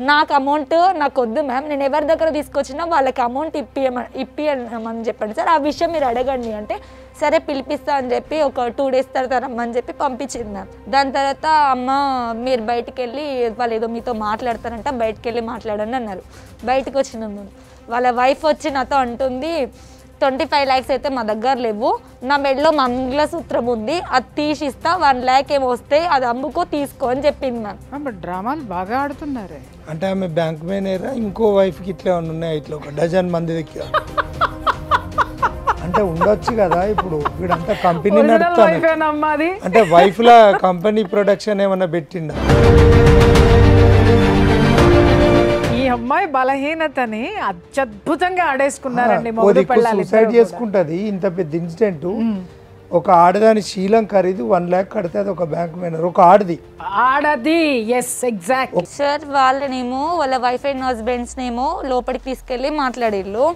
నాకు అమౌంట్ నాకు వద్దు మ్యామ్, నేను ఎవరి దగ్గర తీసుకొచ్చినా వాళ్ళకి అమౌంట్ ఇప్పియమని చెప్పండి సార్, ఆ విషయం మీరు అడగండి అంటే సరే పిలిపిస్తా అని చెప్పి ఒక 2 days తర్వాత రమ్మని చెప్పి పంపించింది మ్యామ్. దాని తర్వాత అమ్మ మీరు బయటికి వెళ్ళి వాళ్ళు ఏదో మీతో మాట్లాడతారంట, బయటికి వెళ్ళి మాట్లాడండి అన్నారు. బయటకు వచ్చినాము, వాళ్ళ వైఫ్ వచ్చి నాతో అంటుంది 25 lakhs అయితే మా దగ్గర లేవు, నా మెడలో మంగళసూత్రం ఉంది, అది తీసిస్తా, 1 lakh ఏమో వస్తే అది అమ్ముకో తీసుకో అని చెప్పింది మ్యామ్. డ్రామాలు బాగా ఆడుతున్నారే. అంటే ఆమె బ్యాంక్ మేనేజర్, ఇంకో వైఫ్కి ఇట్లా ఉన్నాయి, ఇట్లా ఒక డజన్ మంది దగ్గర అంటే ఉండొచ్చు కదా. ఇప్పుడు వీడంతా కంపెనీ నడుపుతాను అంటే వైఫ్ లా కంపెనీ ప్రొడక్షన్ ఏమన్నా పెట్టిండా? ఈ అమ్మాయి బలహీనతని అత్యద్భుతంగా ఆడేసుకున్నారండి. సూసైడ్ చేసుకుంటది. ఇంత పెద్ద ఇన్సిడెంట్, ఒక ఆడదాని శీలం ఖరీదు 1 lakh కడితే అది ఒక బ్యాంక్ మేనేజర్, ఒక ఆడది. Yes exact sir. వాళ్ళనేమో వాళ్ళ వైఫ్ అండ్ హస్బెండ్స్ నేమో లోపలికి తీసుకెళ్లి మాట్లాడిల్లు,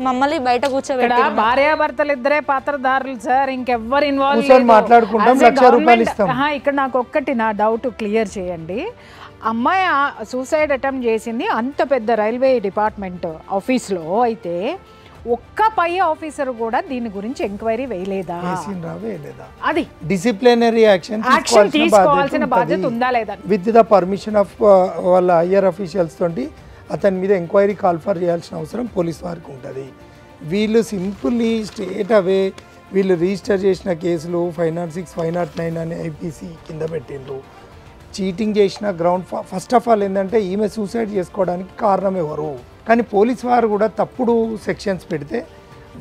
మమ్మల్ని బయట కూర్చోబెట్టి. భార్యాభర్తలు ఇద్దరే పాత్రధారులు సార్, ఇంకెవ్వరు ఇన్వాల్వ్ మాట్లాడుకుంటాం, ₹1,00,000 ఇక్కడ నాకు ఒక్కటి నా డౌట్ క్లియర్ చేయండి. అమ్మాయి సూసైడ్ అటెంప్ట్ చేసింది అంత పెద్ద రైల్వే డిపార్ట్మెంట్ ఆఫీస్లో, అయితే ఒక్క పై ఆఫీసర్ కూడా దీని గురించి ఎంక్వైరీ వేయలేదా? అది డిసిప్లినరీ యాక్షన్ తీసుకోవాల్సిన బాధ్యత ఉందా లేదా? విత్ ద పర్మిషన్ ఆఫ్ వాళ్ళ హయ్యర్ అఫీషియల్స్ తోటి అతని మీద ఎంక్వైరీ కాల్ఫర్ చేయాల్సిన అవసరం పోలీస్ వారికి ఉంటుంది. వీళ్ళు సింపుల్లీ స్ట్రేట్ అవే వీళ్ళు రిజిస్టర్ చేసిన కేసులు 506, 509 అని ఐపీసీ కింద పెట్టిండ్రు. చీటింగ్ చేసిన గ్రౌండ్ ఫస్ట్ ఆఫ్ ఆల్ ఏంటంటే ఈమె సూసైడ్ చేసుకోవడానికి కారణం ఎవరు? కానీ పోలీస్ వారు కూడా తప్పుడు సెక్షన్స్ పెడితే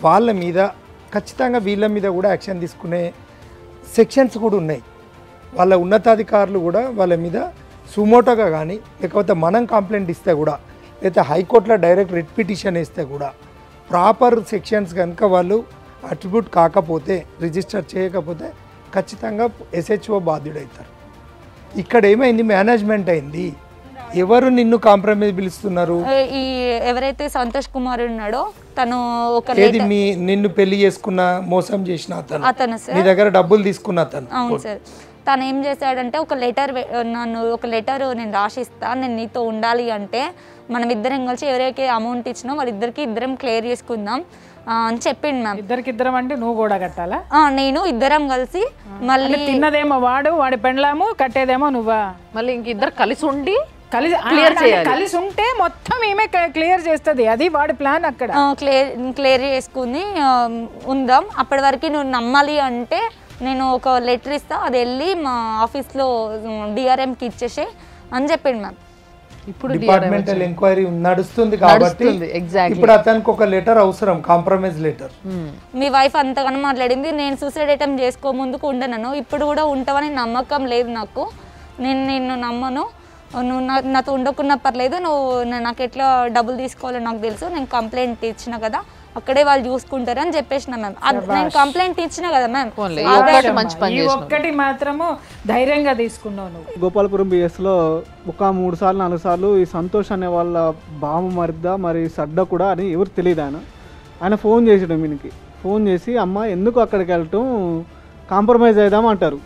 వాళ్ళ మీద ఖచ్చితంగా వీళ్ళ మీద కూడా యాక్షన్ తీసుకునే సెక్షన్స్ కూడా ఉన్నాయి. వాళ్ళ ఉన్నతాధికారులు కూడా వాళ్ళ మీద సుమోటోగా కానీ లేకపోతే మనం కంప్లైంట్ ఇస్తే కూడా లేకపోతే హైకోర్టులో డైరెక్ట్ రిట్ పిటిషన్ ఇస్తే కూడా ప్రాపర్ సెక్షన్స్ కనుక వాళ్ళు అట్రిబ్యూట్ కాకపోతే, రిజిస్టర్ చేయకపోతే ఖచ్చితంగా ఎస్హెచ్ఓ బాధ్యుడవుతారు. ఇక్కడ ఏమైంది? మేనేజ్మెంట్ అయింది. ఎవరు నిన్ను కాంప్రమైజ్ పిలుస్తున్నారు? ఈ ఎవరైతే సంతోష్ కుమార్ ఉన్నాడో తను ఒక నిన్ను పెళ్లి చేసుకున్న మోసం చేసిన అతను సార్, నీ దగ్గర డబ్బులు తీసుకున్న అతను. అవును సార్. తను ఏం చేశాడంటే ఒక లెటర్ నేను రాసిస్తా, నేను నీతో ఉండాలి అంటే మనం ఇద్దరం కలిసి ఎవరైతే అమౌంట్ ఇచ్చినా వాళ్ళిద్దరికి ఇద్దరం క్లియర్ చేసుకుందాం అని చెప్పిండు మ్యామ్. ఇద్దరికిద్దరం అంటే నువ్వు కూడా కట్టాలా? నేను ఇద్దరం కలిసి మళ్ళీ తిన్నదేమో వాడి పెండ్లాము, కట్టేదేమో నువ్వా? మళ్ళీ ఇంక ఇద్దరు కలిసి ఉండి క్లియర్ చేయాలి. కలిసి ఉంటే మొత్తం ఏమే క్లియర్ చేస్తుంది, అది వాడి ప్లాన్. అక్కడ క్లియర్ చేసుకుని ఉందాం, అప్పటి వరకు నువ్వు నమ్మాలి అంటే నేను ఒక లెటర్ ఇస్తా, అది వెళ్ళి మా ఆఫీస్లో డిఆర్ఎంకి ఇచ్చేసే అని చెప్పిండు మ్యామ్. ఇప్పుడు డిపార్ట్మెంటల్ ఎంక్వైరీ నడుస్తుంది కాబట్టి ఇప్పుడు అతనికి ఒక లెటర్ అవసరం, కాంప్రమైజ్ లెటర్. మీ వైఫ్ అంతగానో మాట్లాడింది, నేను సూసైడ్ అటెంప్ట్ చేసుకో ముందుకు ఉండను, ఇప్పుడు కూడా ఉంటావని నమ్మకం లేదు నాకు, నేను నమ్మను, నువ్వు నాతో ఉండకున్నా పర్లేదు, నువ్వు నాకు ఎట్లా డబ్బులు తీసుకోవాలో నాకు తెలుసు, నేను కంప్లైంట్ ఇచ్చిన కదా, అక్కడే వాళ్ళు చూసుకుంటారు అని చెప్పేసిన మ్యామ్. నేను కంప్లైంట్ ఇచ్చిన కదా మ్యామ్. మంచి ఒక్కటి మాత్రము ధైర్యంగా తీసుకున్నావు నువ్వు. గోపాలపురం బిఎస్లో ఒక 3 సార్లు 4 సార్లు ఈ సంతోష్ అనే వాళ్ళ బామ మరిద్దా మరి సడ్డ కూడా అని ఎవరు తెలియదు. ఆయన ఫోన్ చేసాడు మీనికి. ఫోన్ చేసి అమ్మ ఎందుకు అక్కడికి వెళ్ళటం, కాంప్రమైజ్ అవుదాం అంటారు.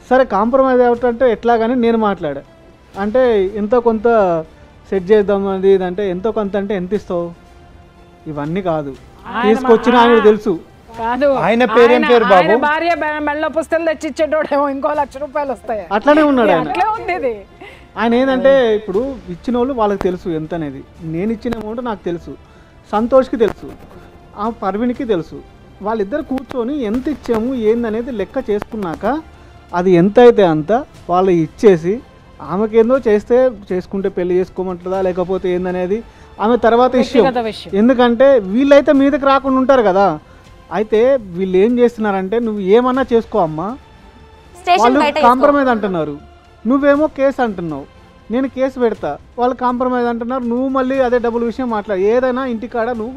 సరే కాంప్రమైజ్ అవ్వటంటే ఎట్లా కానీ నేను మాట్లాడా. అంటే ఎంతో కొంత సెట్ చేద్దాం అది ఇదంటే ఎంతో కొంత అంటే ఎంత ఇస్తావు, ఇవన్నీ కాదు తీసుకొచ్చిన ఆయన తెలుసు. కాదు ఆయన పేరేం పేరు బాబు? భార్య మెళ్ళ పుస్తకాలు తెచ్చిచ్చేటోడేమో ఇంకో ₹1,00,000 వస్తాయి. అట్లానే ఉన్నాడు ఆయన. అట్లే ఉండేది ఆయన. ఏంటంటే ఇప్పుడు ఇచ్చిన వాళ్ళు వాళ్ళకి తెలుసు ఎంత అనేది. నేను ఇచ్చిన అమౌంట్ నాకు తెలుసు, సంతోష్కి తెలుసు, ఆ పర్వీన్కి తెలుసు. వాళ్ళిద్దరు కూర్చొని ఎంత ఇచ్చాము ఏందనేది లెక్క చేసుకున్నాక అది ఎంత అయితే అంత వాళ్ళు ఇచ్చేసి ఆమెకేందో చేస్తే చేసుకుంటే పెళ్లి చేసుకోమంటుందా లేకపోతే ఏందనేది ఆమె తర్వాత విషయం. ఎందుకంటే వీళ్ళైతే మీదకి రాకుండా ఉంటారు కదా. అయితే వీళ్ళు ఏం చేస్తున్నారంటే నువ్వు ఏమన్నా చేసుకో అమ్మా, వాళ్ళు కాంప్రమైజ్ అంటున్నారు, నువ్వేమో కేసు అంటున్నావు, నేను కేసు పెడతా, వాళ్ళు కాంప్రమైజ్ అంటున్నారు, నువ్వు మళ్ళీ అదే డబుల్ విషయం మాట్లాడు. ఏదైనా ఇంటికాడ నువ్వు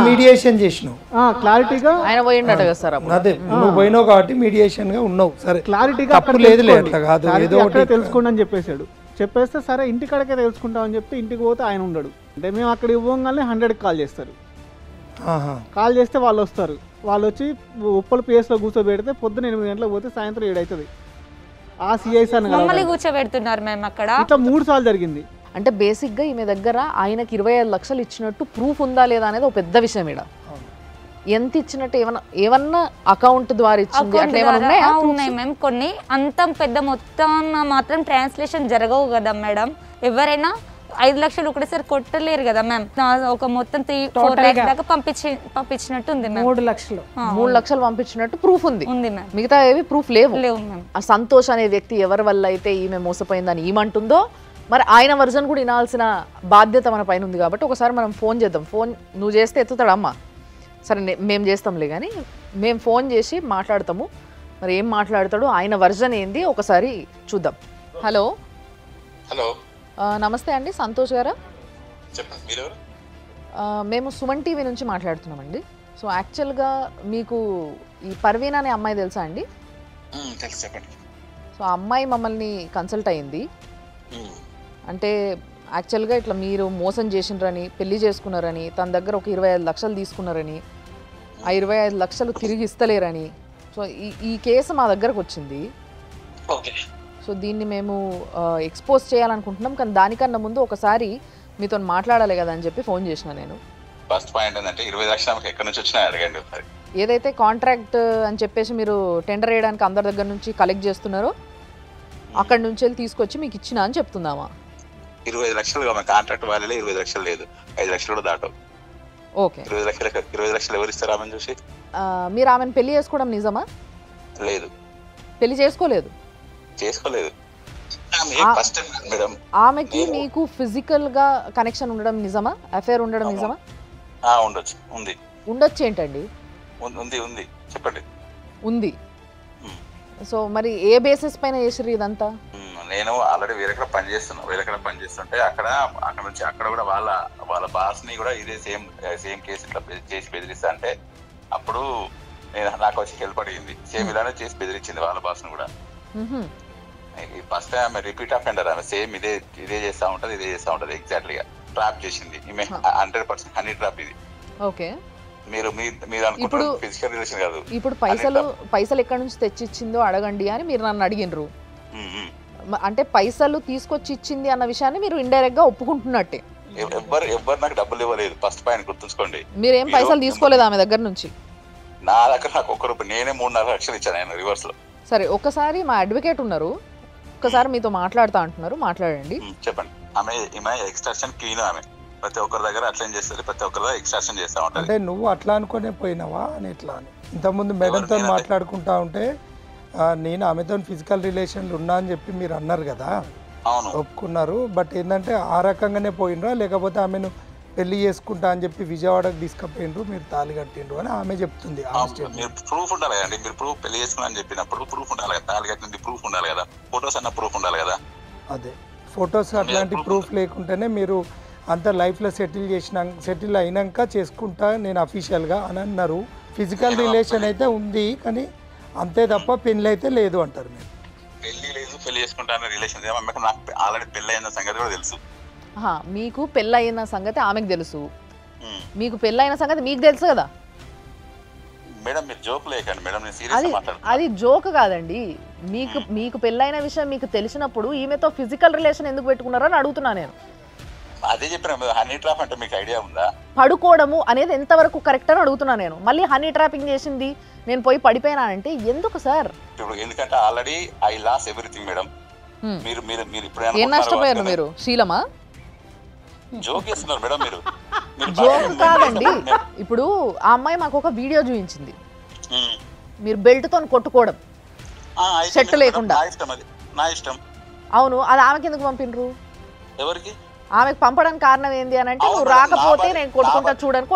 మీడియేషన్ చేసినావు, క్లారిటీగా ఆయన పోయిండట కదా సార్. అదే నువ్వు పోయినావు కాబట్టి మీడియేషన్ గా ఉన్నావు. సరే క్లారిటీగా అక్కడ లేదు అట్లా కాదు, ఏదో ఒకటి తెలుసుకోండి అని చెప్పేశాడు. చెప్పేస్తే సరే ఇంటికాడకే తెలుసుకుంటామని చెప్తే ఇంటికి పోతే ఆయన ఉండడు. అంటే మేము అక్కడ ఇవ్వగానే 100కి కాల్ చేస్తారు. కాల్ చేస్తే వాళ్ళు వస్తారు. వాళ్ళు వచ్చి ఉప్పల పిఎస్లో కూర్చోబెడితే పొద్దున 8 గంటలకు పోతే సాయంత్రం 7 అవుతుంది. ఆ సిఐ సార్ కూర్చోబెడుతున్నారు మేము అక్కడ. ఇట్లా 3 సార్లు జరిగింది. అంటే బేసిక్గా ఈమె దగ్గర ఆయనకి 25 లక్షలు ఇచ్చినట్టు ప్రూఫ్ ఉందా లేదా అనేది ఒక పెద్ద విషయం. ఇక్కడ ఎంత ఇచ్చినట్టు ఏమన్నా అకౌంట్ ద్వారా ఇచ్చింది ఉన్నాయి మేము కొన్ని. అంత పెద్ద మొత్తం మాత్రం ట్రాన్స్లేషన్ జరగవు కదా మేడం. ఎవరైనా 5 లక్షలు ఒకటేసారి కొట్టలేరు కదా మ్యామ్. ఒక మొత్తం 3-4 lakhs దాకా పంపించినట్టు ఉంది. 3 లక్షలు పంపించినట్టు ప్రూఫ్ ఉంది మ్యామ్. మిగతా ఏవి ప్రూఫ్ లేవు మ్యామ్. ఆ సంతోష్ అనే వ్యక్తి ఎవరి వల్ల అయితే ఈమె మోసపోయిందని ఈమంటుందో మరి ఆయన వర్జన్ కూడా వినాల్సిన బాధ్యత మన పైన ఉంది. కాబట్టి ఒకసారి మనం ఫోన్ చేద్దాం. ఫోన్ నువ్వు చేస్తే ఎత్తుతాడమ్మా, సరే మేము చేస్తాంలే కానీ మేము ఫోన్ చేసి మాట్లాడతాము. మరి ఏం మాట్లాడతాడు, ఆయన వర్జన్ ఏంది ఒకసారి చూద్దాం. హలో హలో నమస్తే అండి, సంతోష్ గారా? చెప్పండి, మీరు? మేము సుమన్ టీవీ నుంచి మాట్లాడుతున్నామండి. సో యాక్చువల్గా మీకు ఈ పర్వీన్ అనే అమ్మాయి తెలుసా అండి? తెలుసు, చెప్పండి. సో ఆ అమ్మాయి మమ్మల్ని కన్సల్ట్ అయ్యింది. అంటే యాక్చువల్గా ఇట్లా మీరు మోసం చేసినారని, పెళ్లి చేసుకున్నారని, తన దగ్గర ఒక 25 లక్షలు తీసుకున్నారని, ఆ 25 లక్షలు తిరిగి ఇస్తలేరని. సో ఈ కేసు మా దగ్గరకు వచ్చింది. సో దీన్ని మేము ఎక్స్పోజ్ చేయాలనుకుంటున్నాం. కానీ దానికన్నా ముందు ఒకసారి మీతో మాట్లాడాలి కదా అని చెప్పి ఫోన్ చేసిన నేను. ఫస్ట్ పాయింట్ ఏంటంటే 20 లక్షలు ఎక్కడి నుంచి వచ్చినా అడగండి ఒకసారి. ఏదైతే కాంట్రాక్ట్ అని చెప్పేసి మీరు టెండర్ వేయడానికి అందరి దగ్గర నుంచి కలెక్ట్ చేస్తున్నారో అక్కడి నుంచి వెళ్ళి తీసుకొచ్చి మీకు ఇచ్చిన అని చెప్తుందామా? 25 లక్షలు కాంట్రాక్ట్ వాల్యూలే 25 లక్షలు లేదు, 5 లక్షలు కూడా దాటవు. ఓకే, 20 లక్షలు ఎవరు ఇస్తారు ఆమెను చూసి? మీరు ఆమెను పెళ్లి చేసుకోవడం నిజమా? లేదు, పెళ్లి చేసుకోలేదు. ఆమెకి మీకు ఫిజికల్ గా కనెక్షన్ ఉండడం నిజమా? అఫేర్ ఉండడం నిజమా? ఉండొచ్చు ఏంటండి? ఉంది, చెప్పండి. ఉంది. సో మరి ఏ బేసిస్ పైన చేసిర్రు ఇదంతా? నేను ఆల్రెడీ వేరే పనిచేస్తుంటే అక్కడ నుంచి అక్కడ కూడా వాళ్ళ బాస్ ని కూడా ఇదే సేమ్ కేసు ఇట్లా చేసి బెదిరిస్తా అంటే అప్పుడు నాకు వచ్చి హెల్ప్ అడిగింది. సేమ్ ఇలానే చేసి బెదిరించింది వాళ్ళ బాస్ ని కూడా. ఫస్ట్ టైం ఆమె రిపీట్ అఫెండర్, ఆమె సేమ్ ఇదే చేస్తా ఉంటది ఎగ్జాక్ట్లీగా. ట్రాప్ చేసింది ఈమె 100% హనీ ట్రాప్ ఇది. ఓకే, మీరు అనుకుంటారు ఫిజికల్ రిలేషన్ కాదు. ఇప్పుడు పైసలు ఎక్కడి నుంచి తెచ్చిచ్చిందో అడగండి అని మీరు నన్ను అడిగినరు. అంటే పైసలు తీసుకొచ్చి ఇచ్చింది అన్న విషయాన్ని మీరు ఇండైరెక్ట్ గా ఒప్పుకుంటున్నట్టే. ఎవ్వరు నాకు డబ్బులు ఇవ్వలేదు. ఫస్ట్ పాయింట్ గుర్తుంచుకోండి. మీరేం పైసలు తీసుకోలేదు ఆమె దగ్గర నుంచి? నా దగ్గర నాకు ₹1 నేనే 3.5 లక్షలు ఇచ్చాను ఆయన రివర్స్ లో. సరే, ఒకసారి మా అడ్వకేట్ ఉన్నారు, ఒకసారి మీతో మాట్లాడుతా అంటున్నారు, మాట్లాడండి. చెప్పండి. ఆమె ఎక్స్ట్రాక్షన్ క్లీన్. ఆమె ప్రతి ఒక్కరి దగ్గర అట్లా చేస్తుంది, ప్రతి ఒక్కరి ఎక్స్ట్రాక్షన్ చేస్తా ఉంటారు. అంటే నువ్వు అట్లా అనుకునే పోయినావా అని ఎట్లా అని ఇంతకుముందు మేడంతో మాట్లాడుకుంటా ఉంటే నేను ఆమెతో ఫిజికల్ రిలేషన్లు ఉన్నా అని చెప్పి మీరు అన్నారు కదా, ఒప్పుకున్నారు. బట్ ఏంటంటే ఆ రకంగానే పోయినరా లేకపోతే ఆమెను పెళ్లి చేసుకుంటా అని చెప్పి విజయవాడకు తీసుకుపోయినరు, మీరు తాళి కట్టిండ్రు అని ఆమె చెప్తుంది. ప్రూఫ్ ఉండాలి కదండి. మీరు ప్రూఫ్ పెళ్లి చేసుకున్నా అని చెప్పినప్పుడు ప్రూఫ్ ఉండాలి కదా, తాళి కట్టింది ప్రూఫ్ ఉండాలి కదా, ఫొటోస్ అన్న ప్రూఫ్ ఉండాలి కదా. అదే ఫొటోస్ అట్లాంటి ప్రూఫ్ లేకుంటేనే మీరు అంత లైఫ్లో సెటిల్ అయినాక చేసుకుంటా నేను అఫీషియల్గా అని అన్నారు. ఫిజికల్ రిలేషన్ అయితే ఉంది కానీ అంతే తప్ప పెళ్ళి అయితే లేదు అంటారు. మీరు పెళ్లి లేదు, పెళ్లి చేసుకుంటాను రిలేషన్ నాకు ఆల్రెడీ పెళ్లి అయిన సంగతి కూడా తెలుసు. మీకు పెళ్ళయిన సంగతి ఆమెకు తెలుసు, మీకు పెళ్ళైన సంగతి మీకు తెలుసు కదా మేడం. మీరు జోక్ లేకండి మేడం, నేను సీరియస్ మాట్లాడుతున్నా. అది జోక్ కాదండి. మీకు పెళ్ళైన విషయం మీకు తెలిసినప్పుడు ఈమెతో ఫిజికల్ రిలేషన్ ఎందుకు పెట్టుకున్నారని అడుగుతున్నా నేను. అదే చెప్పిన హనీ ట్రాప్ అంటే మీకు ఐడియా ఉందా? పడుకోవడము అనేది ఎంతవరకు కరెక్ట్ అని అడుగుతున్నా నేను. మళ్ళీ హనీ ట్రాపింగ్ చేసింది నేను పోయి పడిపోయినానంటే ఎందుకు సార్? ఇప్పుడు ఎందుకంటే already I lose everything madam. మీరు మీరు మీరు ఇప్పుడు ఏం నష్టపోయారు మీరు? శీలమా? జోక్ చేస్తున్నారు మేడం మీరు. జోక్ కాదండి. ఇప్పుడు ఆ అమ్మాయి మాకు ఒక వీడియో చూపించింది, మీరు బెల్ట్ తో కొట్టుకోవడం షర్ట్ లేకుండా. నా ఇష్టం. అవును, అది ఆమెకి ఎందుకు పంపినరు? ఎవరికి? ఆమెకు పంపడానికి కారణం ఏంది అని అంటే నువ్వు రాకపోతే నేను కొట్టుకుంటా చూడని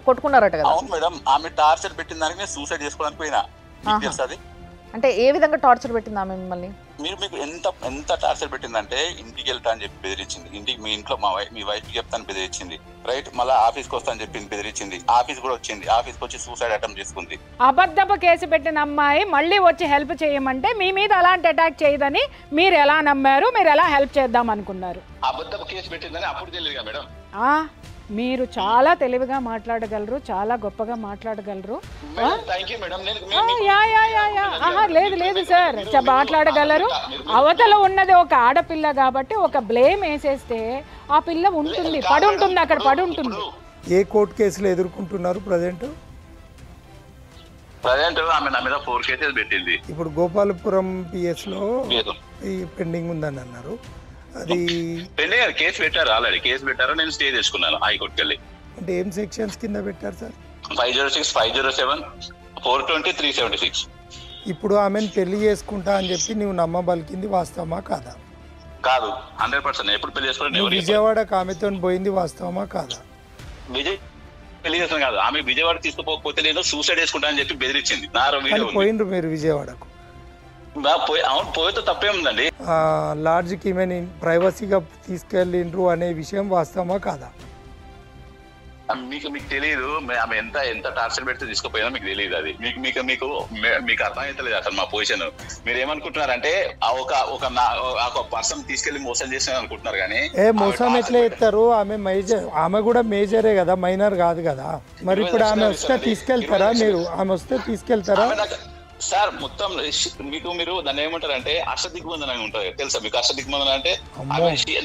కొట్టుకున్నారట కదా. అవును మేడం, ఆమె టార్చర్ పెట్టిన దానికి నేను సూసైడ్ చేసుకోవడానికి పోయినా. అంటే ఏ విధంగా టార్చర్ పెట్టింది ఆమె మిమ్మల్ని? మీకు ఎంత టార్చర్ పెట్టిందంటే ఇంటికి వెళ్తా అని చెప్పి బెదిరించింది. ఇంటికి మీ ఇంట్లో మీ వైఫ్ చెప్తాను బెదిరించింది, రైట్. మళ్ళీ ఆఫీస్కి వస్తా అని చెప్పింది, బెదిరించింది. ఆఫీస్ కూడా వచ్చింది, ఆఫీస్కి వచ్చి సూసైడ్ అటెంప్ట్ చేసుకుంది. అబద్ధపు కేసు పెట్టిన అమ్మాయి మళ్ళీ వచ్చి హెల్ప్ చేయమంటే మీ మీద అలాంటి అటాక్ చేయదని మీరు ఎలా నమ్మారు? మీరు ఎలా హెల్ప్ చేద్దాం అనుకున్నారు? అబద్ధపు కేసు పెట్టిందని అప్పుడు తెలియదుగా మేడం. మీరు చాలా తెలివిగా మాట్లాడగలరు, చాలా గొప్పగా మాట్లాడగలరు. లేదు లేదు సార్, మాట్లాడగలరు. అవతల ఉన్నది ఒక ఆడపిల్ల కాబట్టి ఒక బ్లేమ్ వేసేస్తే ఆ పిల్ల ఉంటుంది, పడి ఉంటుంది, అక్కడ పడి ఉంటుంది. ఏ కోర్టు కేసులు ఎదుర్కొంటున్నారు ప్రజెంట్? ఆమె నా మీద 4 కేసెస్ పెట్టింది. ఇప్పుడు గోపాలపురం పిఎస్ లో ఈ పెండింగ్ ఉందని అన్నారు. అది కేసు పెట్టారు, ఆల్రెడీ కేసు పెట్టారు. నేను స్టే తెచ్చుకున్నాను హైకోర్టుకి వెళ్ళి. అంటే ఏం సెక్షన్స్ కింద పెట్టారు సార్? 506, 507, 420, 376. ఇప్పుడు ఆమెను పెళ్లి చేసుకుంటా అని చెప్పి నువ్వు నమ్మబలికింది వాస్తవమా కాదా? కాదు, 100%. ఎప్పుడు పెళ్లి చేసుకోవడం? విజయవాడకు ఆమెతో పోయింది వాస్తవమా కాదా? పెళ్లి చేస్తాను కాదు, ఆమె విజయవాడ తీసుకుపోకపోతే నేను సూసైడ్ చేసుకుంటా అని చెప్పి బెదిరించింది. పోయిండ్రు మీరు విజయవాడకు? అవును, పోతే తప్పేముందండి. లాడ్జ్కి ఈమెను ప్రైవసీగా తీసుకెళ్ళిండ్రు అనే విషయం వాస్తవమా కాదా? మీకు తెలియదు ఆమె ఎంత టార్చర్ పెడితే తీసుకుపోయినా మీకు తెలియదు. అది మీకు అర్థమవుతలేదు అసలు మా పొజిషన్. మీరు ఏమనుకుంటున్నారంటే ఒక పర్సన్ తీసుకెళ్లి మోసం చేసిన అనుకుంటున్నారు. కానీ మోసం ఎట్లా చేస్తారు? ఆమె కూడా మేజరే కదా, మైనర్ కాదు కదా. మరి ఇప్పుడు ఆమె వస్తే తీసుకెళ్తారా మీరు? ఆమె వస్తే తీసుకెళ్తారా సార్? మొత్తం మీరు దాన్ని ఏమంటారంటే అష్టదిగ్బంధనం ఉంటుంది, తెలుసా మీకు? అష్టదిగ్బంధనం అంటే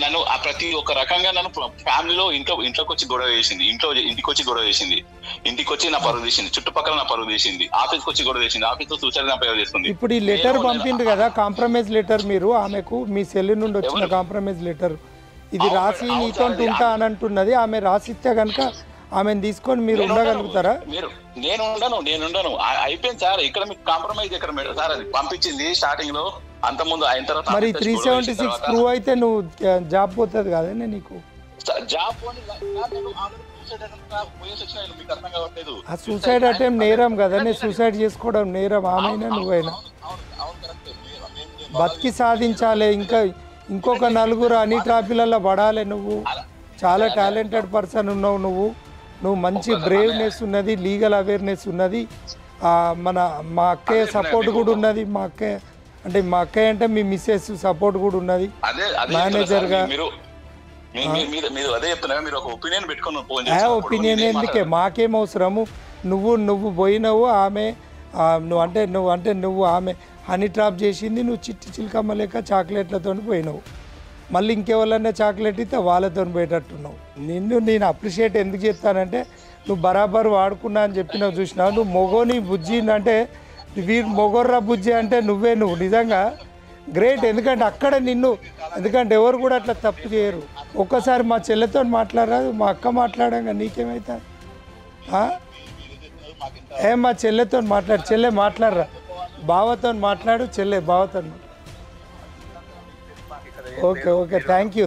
నన్ను ప్రతి ఒక్క రకంగా నన్ను ఫ్యామిలీలో ఇంట్లోకి వచ్చి గొడవ చేసింది, ఇంటికి వచ్చి గొడవ చేసింది, ఇంటికి వచ్చి నా పరువు తీసింది, చుట్టుపక్కల నా పరువు తీసింది, ఆఫీస్కి వచ్చి గొడవ చేసింది, ఆఫీస్ లో సూసైడ్ ప్రయోగం చేస్తుంది. ఇప్పుడు ఈ లెటర్ పంపిండ్రు కదా, కాంప్రమైజ్ లెటర్, మీరు ఆమెకు మీ సెల్ నుండి వచ్చిన కాంప్రమైజ్ లెటర్, ఇది రాసి నీతో ఉంటా అని అంటున్నది. ఆమె రాసిస్తే కనుక ఆమెను తీసుకొని మీరు ఉండగలుగుతారా? నేను ఉండను. అయిపోయింది సార్. ఇక్కడ మీకు కాంప్రమైజ్ ఎక్కడ సార్? అది పంపించింది స్టార్టింగ్ లో, అంత ముందు అయిన తర్వాత. మరి 376 ప్రూవ్ అయితే నువ్వు జాబ్ పోతుంది కదండి నీకు? జాబ్ సూసైడ్ అటెంప్ట్ నేరం కదా, నేను సూసైడ్ చేసుకోవడం నేరం. ఆమెనా నువ్వైనా బతికి సాధించాలి. ఇంకొక నలుగురు అన్ని ట్రాఫీలలో పడాలి. నువ్వు చాలా టాలెంటెడ్ పర్సన్ ఉన్నావు. నువ్వు మంచి బ్రేవ్నెస్ ఉన్నది, లీగల్ అవేర్నెస్ ఉన్నది. మా అక్కయ్య సపోర్ట్ కూడా ఉన్నది. మా అక్కయ్య అంటే మీ మిస్సెస్ సపోర్ట్ కూడా ఉన్నది మేనేజర్గా. ఒపీనియన్ ఎందుకే? మాకేం అవసరము? నువ్వు పోయినావు, నువ్వు ఆమె హనీ ట్రాప్ చేసింది, నువ్వు చిట్టి చిలకమ్మ లేక చాక్లెట్లతో పోయినావు. మళ్ళీ ఇంకెవరన్నా చాక్లెట్ ఇస్తే వాళ్ళతో పోయేటట్టున్నావు. నేను అప్రిషియేట్ ఎందుకు చేస్తానంటే నువ్వు బరాబర్ వాడుకున్నా అని చెప్పినావు, చూసినావు. నువ్వు మొగోని బుజ్జి అంటే వీరు మొగోర్రా బుజ్జి అంటే నువ్వు నిజంగా గ్రేట్. ఎందుకంటే అక్కడ ఎందుకంటే ఎవరు కూడా అట్లా తప్పు చేయరు. ఒక్కసారి మా చెల్లెతో మాట్లాడరాదు? మా అక్క మాట్లాడంగా నీకేమైతా? మా చెల్లెతో మాట్లాడు. చెల్లె మాట్లాడరా, బావతో మాట్లాడు. చెల్లె బావతో. Okay thank you.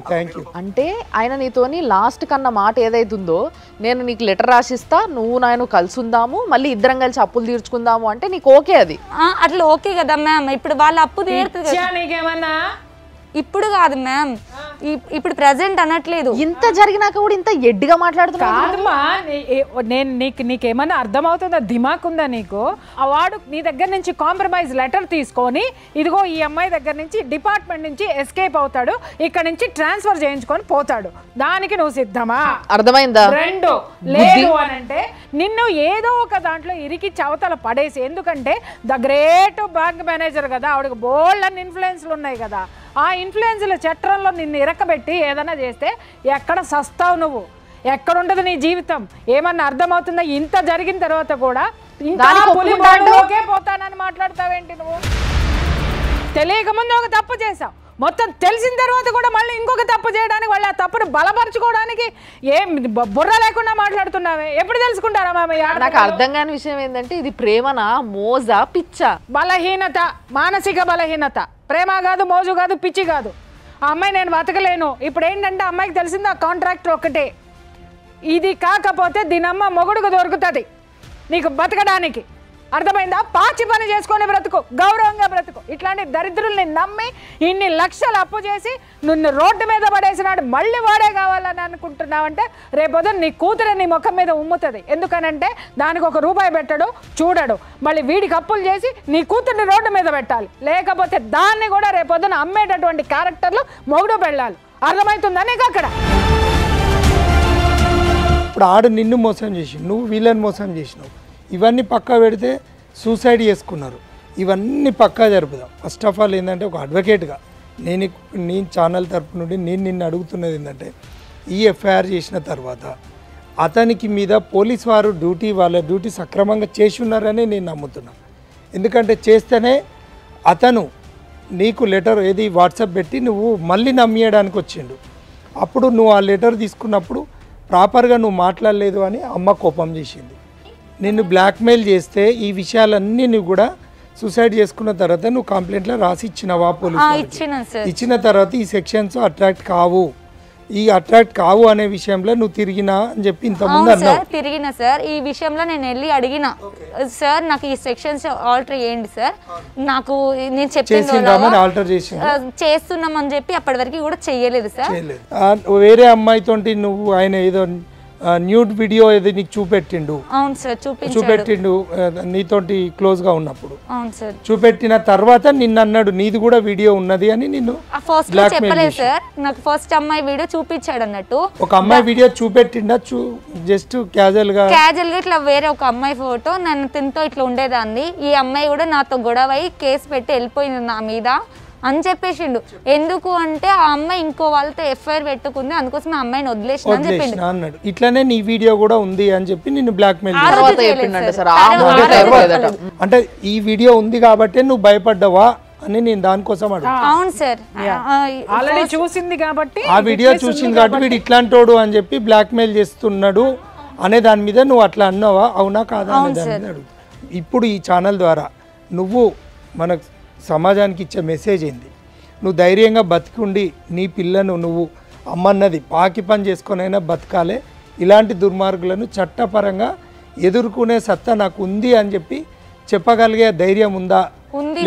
అంటే ఆయన నీతోని లాస్ట్ కన్నా మాట ఏదైతుందో, నేను నీకు లెటర్ రాసిస్తా, నువ్వు నేను కలిసి ఉందాము, మళ్ళీ ఇద్దరం కలిసి అప్పులు తీర్చుకుందాము అంటే నీకు ఓకే? అది అట్లా ఓకే కదా మ్యామ్. ఇప్పుడు వాళ్ళ అప్పు తీరుతుంది. నీకేమన్నా ఇప్పుడు కాదు మ్యామ్, ఇప్పుడు ప్రెసెంట్ అనట్లేదు. ఇంత జరిగినాక కూడా ఇంత ఎడ్డిగా మాట్లాడుతున్నా? కాదమ్మా, నేను నీకేమన్నా అర్థమవుతుందా? దిమాక్ ఉందా నీకు? ఆ వాడు నీ దగ్గర నుంచి కాంప్రమైజ్ లెటర్ తీసుకొని ఇదిగో ఈ అమ్మాయి దగ్గర నుంచి డిపార్ట్మెంట్ నుంచి ఎస్కేప్ అవుతాడు, ఇక్కడ నుంచి ట్రాన్స్ఫర్ చేయించుకొని పోతాడు, దానికి నువ్వు సిద్ధమా? అర్థమైందా? రెండు లేదు అని అంటే నిన్ను ఏదో ఒక దాంట్లో ఇరికి చవతల పడేసి, ఎందుకంటే ద గ్రేట్ బ్యాంక్ మేనేజర్ కదా, ఆవిడకి బోల్డ్ అన్ని ఇన్ఫ్లుయెన్స్లు ఉన్నాయి కదా, ఆ ఇన్ఫ్లుయెన్స్ల చట్రంలో నిన్ను ఇరకబెట్టి ఏదైనా చేస్తే ఎక్కడ సస్తావు నువ్వు? ఎక్కడుంటది నీ జీవితం? ఏమన్నా అర్థమవుతుందా? ఇంత జరిగిన తర్వాత కూడా ఇంకా పులిబాటలోకే పోతానని మాట్లాడతావేంటి నువ్వు? తెలియక ముందు ఒక తప్పు చేసావు, మొత్తం తెలిసిన తర్వాత కూడా మళ్ళీ ఇంకొక తప్పు చేయడానికి, వాళ్ళు ఆ తప్పును బలపరచుకోవడానికి ఏం బుర్ర లేకుండా మాట్లాడుతున్నావే? ఎప్పుడు తెలుసుకుంటారా మామయ్య? నాకు అర్థం కాని విషయం ఏంటంటే ఇది ప్రేమనా, మోజా, పిచ్చా? బలహీనత, మానసిక బలహీనత. ప్రేమ కాదు, మోజు కాదు, పిచ్చి కాదు. ఆ అమ్మాయి నేను బతకలేను. ఇప్పుడు ఏంటంటే అమ్మాయికి తెలిసింది ఆ కాంట్రాక్టర్ ఒకటే, ఇది కాకపోతే దీనమ్మ మొగుడుకు దొరుకుతుంది నీకు బతకడానికి. అర్థమైందా? పాచి పని చేసుకొని బ్రతుకు, గౌరవంగా బ్రతుకు. ఇట్లాంటి దరిద్రుల్ని నమ్మి ఇన్ని లక్షలు అప్పు చేసి నిన్ను రోడ్డు మీద పడేసినాడు, మళ్ళీ వాడే కావాలని అనుకుంటున్నావంటే రేపొద్దున నీ కూతురే నీ ముఖం మీద ఉమ్ముతుంది. ఎందుకనంటే దానికి ₹1 పెట్టడు, చూడడు. మళ్ళీ వీడికి అప్పులు చేసి నీ కూతుర్ని రోడ్డు మీద పెట్టాలి, లేకపోతే దాన్ని కూడా రేపొద్దున అమ్మేటటువంటి క్యారెక్టర్లు మొగుడు పెళ్ళాలి. అర్థమవుతుందా నీకు? అక్కడ ఇప్పుడు ఆడు నిన్ను మోసం చేసి, నువ్వు వీళ్ళని మోసం చేసినావు. ఇవన్నీ పక్కా పెడితే సూసైడ్ చేసుకున్నారు. ఇవన్నీ పక్కా జరుపుదాం. ఫస్ట్ ఆఫ్ ఆల్ ఏంటంటే ఒక అడ్వకేట్గా నేను ఛానల్ తరపు నుండి నిన్ను అడుగుతున్నది ఏంటంటే, ఈ ఎఫ్ఐఆర్ చేసిన తర్వాత అతనికి మీద పోలీస్ వారు వాళ్ళ డ్యూటీ సక్రమంగా చేసి ఉన్నారని నేను నమ్ముతున్నాను. ఎందుకంటే చేస్తేనే అతను నీకు లెటర్ ఏది వాట్సాప్ పెట్టి నువ్వు మళ్ళీ నమ్మేయడానికి వచ్చిండు. అప్పుడు నువ్వు ఆ లెటర్ తీసుకున్నప్పుడు ప్రాపర్గా నువ్వు మాట్లాడలేదు అని అమ్మ కోపం చేసింది. నిన్ను బ్లాక్మెయిల్ చేస్తే ఈ విషయాలన్నీ నువ్వు కూడా సూసైడ్ చేసుకున్న తర్వాత నువ్వు కంప్లైంట్లో రాసి ఇచ్చినవా పోలీసు? ఇచ్చిన తర్వాత ఈ సెక్షన్స్ అట్రాక్ట్ కావు అనే విషయంలో నువ్వు తిరిగినా అని చెప్పి ఇంతకుముందు అన్నావు. తిరిగిన సార్, ఈ విషయంలో నేను వెళ్ళి అడిగిన సార్, నాకు ఈ సెక్షన్స్ ఆల్టర్ చేయండి సార్, నాకు నేను చేస్తున్నామని చెప్పి అప్పటి వరకు కూడా చెయ్యలేదు సార్. వేరే అమ్మాయితో నువ్వు ఆయన ఏదో న్యూడ్ వీడియో ఏదో నీకు చూపెట్టిండు. అవును సార్, చూపెట్టిండు నీతోటి క్లోజ్ గా ఉన్నప్పుడు. అవును సార్. చూపెట్టిన తర్వాత నిన్ను అన్నాడు నీది కూడా వీడియో ఉన్నది అని నిన్ను ఫస్ట్ చెప్పలేదు సార్. నాకు ఫస్ట్ అమ్మాయి వీడియో చూపించాడు అన్నట్టు. ఒక అమ్మాయి వీడియో చూపెట్టిండా? జస్ట్ క్యాజువల్ గా ఇట్లా వేరే ఒక అమ్మాయి ఫోటో, నన్ను తింతో ఇట్లా ఉండేదాన్ని, ఈ అమ్మాయి కూడా నాతో గొడవ అయి కేసు పెట్టి వెళ్ళిపోయింది నా మీద అని చెప్పేసిండు. ఎందుకు అంటే ఆ అమ్మాయి ఇంకో వాళ్ళతో ఎఫ్ఐఆర్ పెట్టుకుంది, అందుకోసం ఆ అమ్మాయిని వదిలేసిన అని చెప్పిండు అన్నాడు. ఇట్లానే నీ వీడియో కూడా ఉంది అని చెప్పి నిన్ను బ్లాక్ మెయిల్ అంటే ఈ వీడియో ఉంది కాబట్టి నువ్వు భయపడ్డావా అని నేను దానికోసం అడుగు. అవును సార్, ఆల్రెడీ చూసింది కాబట్టి, ఆ వీడియో చూసింది కాబట్టి వీడు ఇట్లాంటోడు అని చెప్పి బ్లాక్ మెయిల్ చేస్తున్నాడు అనే దాని మీద నువ్వు అట్లా అన్నావా, అవునా కాదా అనే దాని మీద అడుగు. ఇప్పుడు ఈ ఛానల్ ద్వారా నువ్వు మన సమాజానికి ఇచ్చే మెసేజ్ ఏంది? నువ్వు ధైర్యంగా బతికుండి నీ పిల్లను నువ్వు అమ్మన్నది పాకి పని చేసుకొనైనా బతకాలే. ఇలాంటి దుర్మార్గులను చట్టపరంగా ఎదుర్కొనే సత్తా నాకు ఉంది అని చెప్పి చెప్పగలిగే ధైర్యం ఉందా?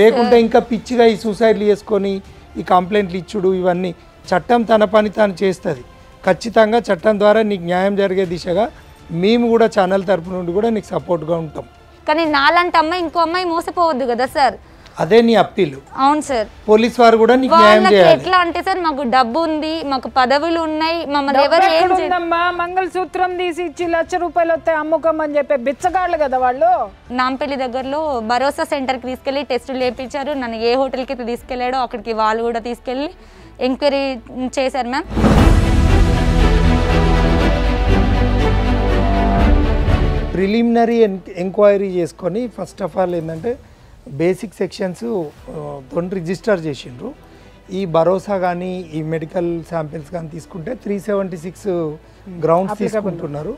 లేకుంటే ఇంకా పిచ్చిగా ఈ సూసైడ్లు చేసుకొని ఈ కంప్లైంట్లు ఇచ్చుడు ఇవన్నీ చట్టం తన పని తాను చేస్తుంది. ఖచ్చితంగా చట్టం ద్వారా నీకు న్యాయం జరిగే దిశగా మేము కూడా ఛానల్ తరపు నుండి కూడా నీకు సపోర్ట్గా ఉంటాం. కానీ నాలాంటి అమ్మాయి ఇంకో అమ్మాయి మోసపోవద్దు కదా సార్. అదే నీ అప్పీలు. అవును సార్. పోలీస్ వారు కూడా నీకు న్యాయం చేయాలి. ఎట్లా అంటే సార్, మాకు డబ్బు ఉంది, మాకు పదవులు ఉన్నాయి, మమ్మల్ని ఎవరు ఏం చేయమ్మా, మంగళసూత్రం తీసి ఇచ్చి ₹1,00,000 వస్తాయి అమ్ముకోమని చెప్పే బిచ్చగాళ్ళు కదా వాళ్ళు. నాంపల్లి దగ్గరలో భరోసా సెంటర్కి తీసుకెళ్లి టెస్టులు చేయించారు. నన్ను ఏ హోటల్కి అయితే తీసుకెళ్లాడో అక్కడికి వాళ్ళు కూడా తీసుకెళ్లి ఎంక్వైరీ చేశారు మ్యామ్. ప్రిలిమినరీ ఎంక్వైరీ చేసుకొని ఫస్ట్ ఆఫ్ ఆల్ ఏంటంటే బేసిక్ సెక్షన్స్ రిజిస్టర్ చేసిండ్రు. ఈ భరోసా కానీ ఈ మెడికల్ శాంపిల్స్ కానీ తీసుకుంటే 376 గ్రౌండ్స్ తీసుకుంటున్నారు.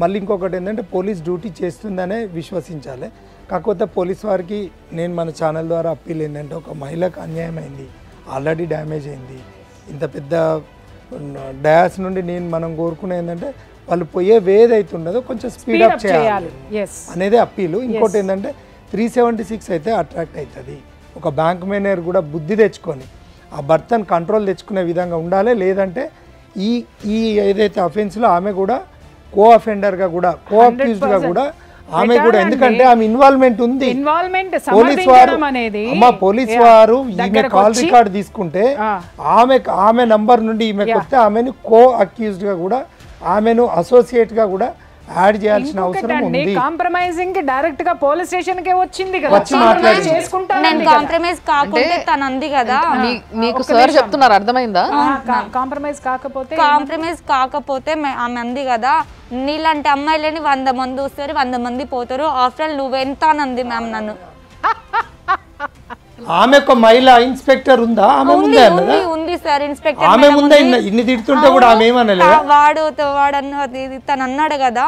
మళ్ళీ ఇంకొకటి ఏంటంటే పోలీస్ డ్యూటీ చేస్తుందనే విశ్వసించాలి. కాకపోతే పోలీస్ వారికి నేను మన ఛానల్ ద్వారా అప్పీల్ ఏంటంటే, ఒక మహిళకు అన్యాయం అయింది, ఆల్రెడీ డ్యామేజ్ అయింది, ఇంత పెద్ద డయాస్ నుండి మనం కోరుకునే ఏంటంటే వాళ్ళు పోయే వేది అవుతుండదో కొంచెం స్పీడప్ చేయాలి అనేది అప్పీలు. ఇంకోటి ఏంటంటే 376 అయితే అట్రాక్ట్ అవుతుంది. ఒక బ్యాంక్ మేనేజర్ కూడా బుద్ధి తెచ్చుకొని ఆ భర్తను కంట్రోల్ తెచ్చుకునే విధంగా ఉండాలి. లేదంటే ఈ ఈ ఏదైతే అఫెన్స్లో ఆమె కూడా కో అఫెండర్గా కూడా కో అక్యూజ్డ్గా కూడా ఆమె కూడా, ఎందుకంటే ఆమె ఇన్వాల్వ్మెంట్ ఉంది. పోలీస్ వారు పోలీస్ వారు ఈమె కాల్ రికార్డ్ తీసుకుంటే ఆమె నంబర్ నుండి ఈమెకు వస్తే ఆమెను కో అక్యూజ్డ్ గా కూడా ఆమెను అసోసియేట్ గా కూడా యాడ్ చేయాల్సిన అవసరం ఉంది. కాంప్రమైజింగ్ డైరెక్ట్ గా పోలీస్ స్టేషన్ కే వచ్చింది కదా, వచ్చి మాట్లాడి నేను కాంప్రమైజ్ కాకుంటే తను అంది కదా. మీకు సార్ చెప్తున్నారు, అర్థమైందా? కాంప్రమైజ్ కాకపోతే ఆమె అంది కదా, నీలాంటి అమ్మాయిలని 100 మంది వస్తారు, 100 మంది పోతారు, ఆఫ్టర్ ఆల్ నువ్వెంత అనంది మ్యామ్ నన్ను. ఆమె ఒక మహిళా ఇన్స్పెక్టర్ ఉందా? ఆమె ముందే అన్నదా? ఉంది సార్ ఇన్స్పెక్టర్. ఆమె ముందే ఇన్ని తిడుతుంటే కూడా ఆమె ఏమనలేదా? వాడు తను అన్నాడు కదా,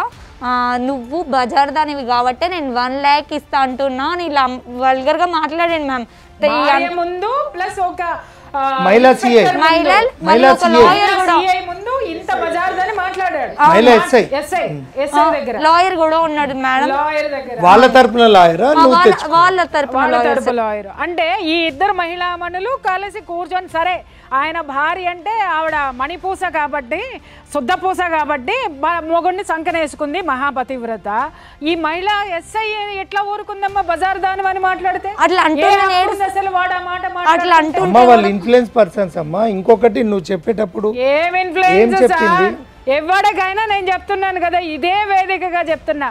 నువ్వు బజార్ దానివి కాబట్టి నేను 1 lakh ఇస్తా అంటున్నా అని ఇలా వల్గర్ గా మాట్లాడండి మ్యామ్. ముందు ప్లస్ ఒక మహిళా సిఐ లాయర్ కూడా ఉన్నాడు మేడం. వాళ్ళ తరపున లాయరా? వాళ్ళ తరపున లాయర్. అంటే ఈ ఇద్దరు మహిళామణులు కలిసి కూర్చొని, సరే ఆయన భార్య అంటే ఆవిడ మణిపూస కాబట్టి, శుద్ధపూస కాబట్టి మొగుడిని సంకనేసుకుంది, మహాపతివ్రత. ఈ మహిళ ఎస్ఐ ఎట్లా ఊరుకుందమ్మా బజార్ దాని అని మాట్లాడితే? అట్లా అంటే అసలు వాడు ఆ మాట వాళ్ళు ఇన్ఫ్లుయెన్స్ పర్సన్స్ అమ్మా. ఇంకొకటి నువ్వు చెప్పేటప్పుడు ఏం ఇన్ఫ్లుయెన్స్ ఎవరికైనా నేను చెప్తున్నాను కదా, ఇదే వేదికగా చెప్తున్నా,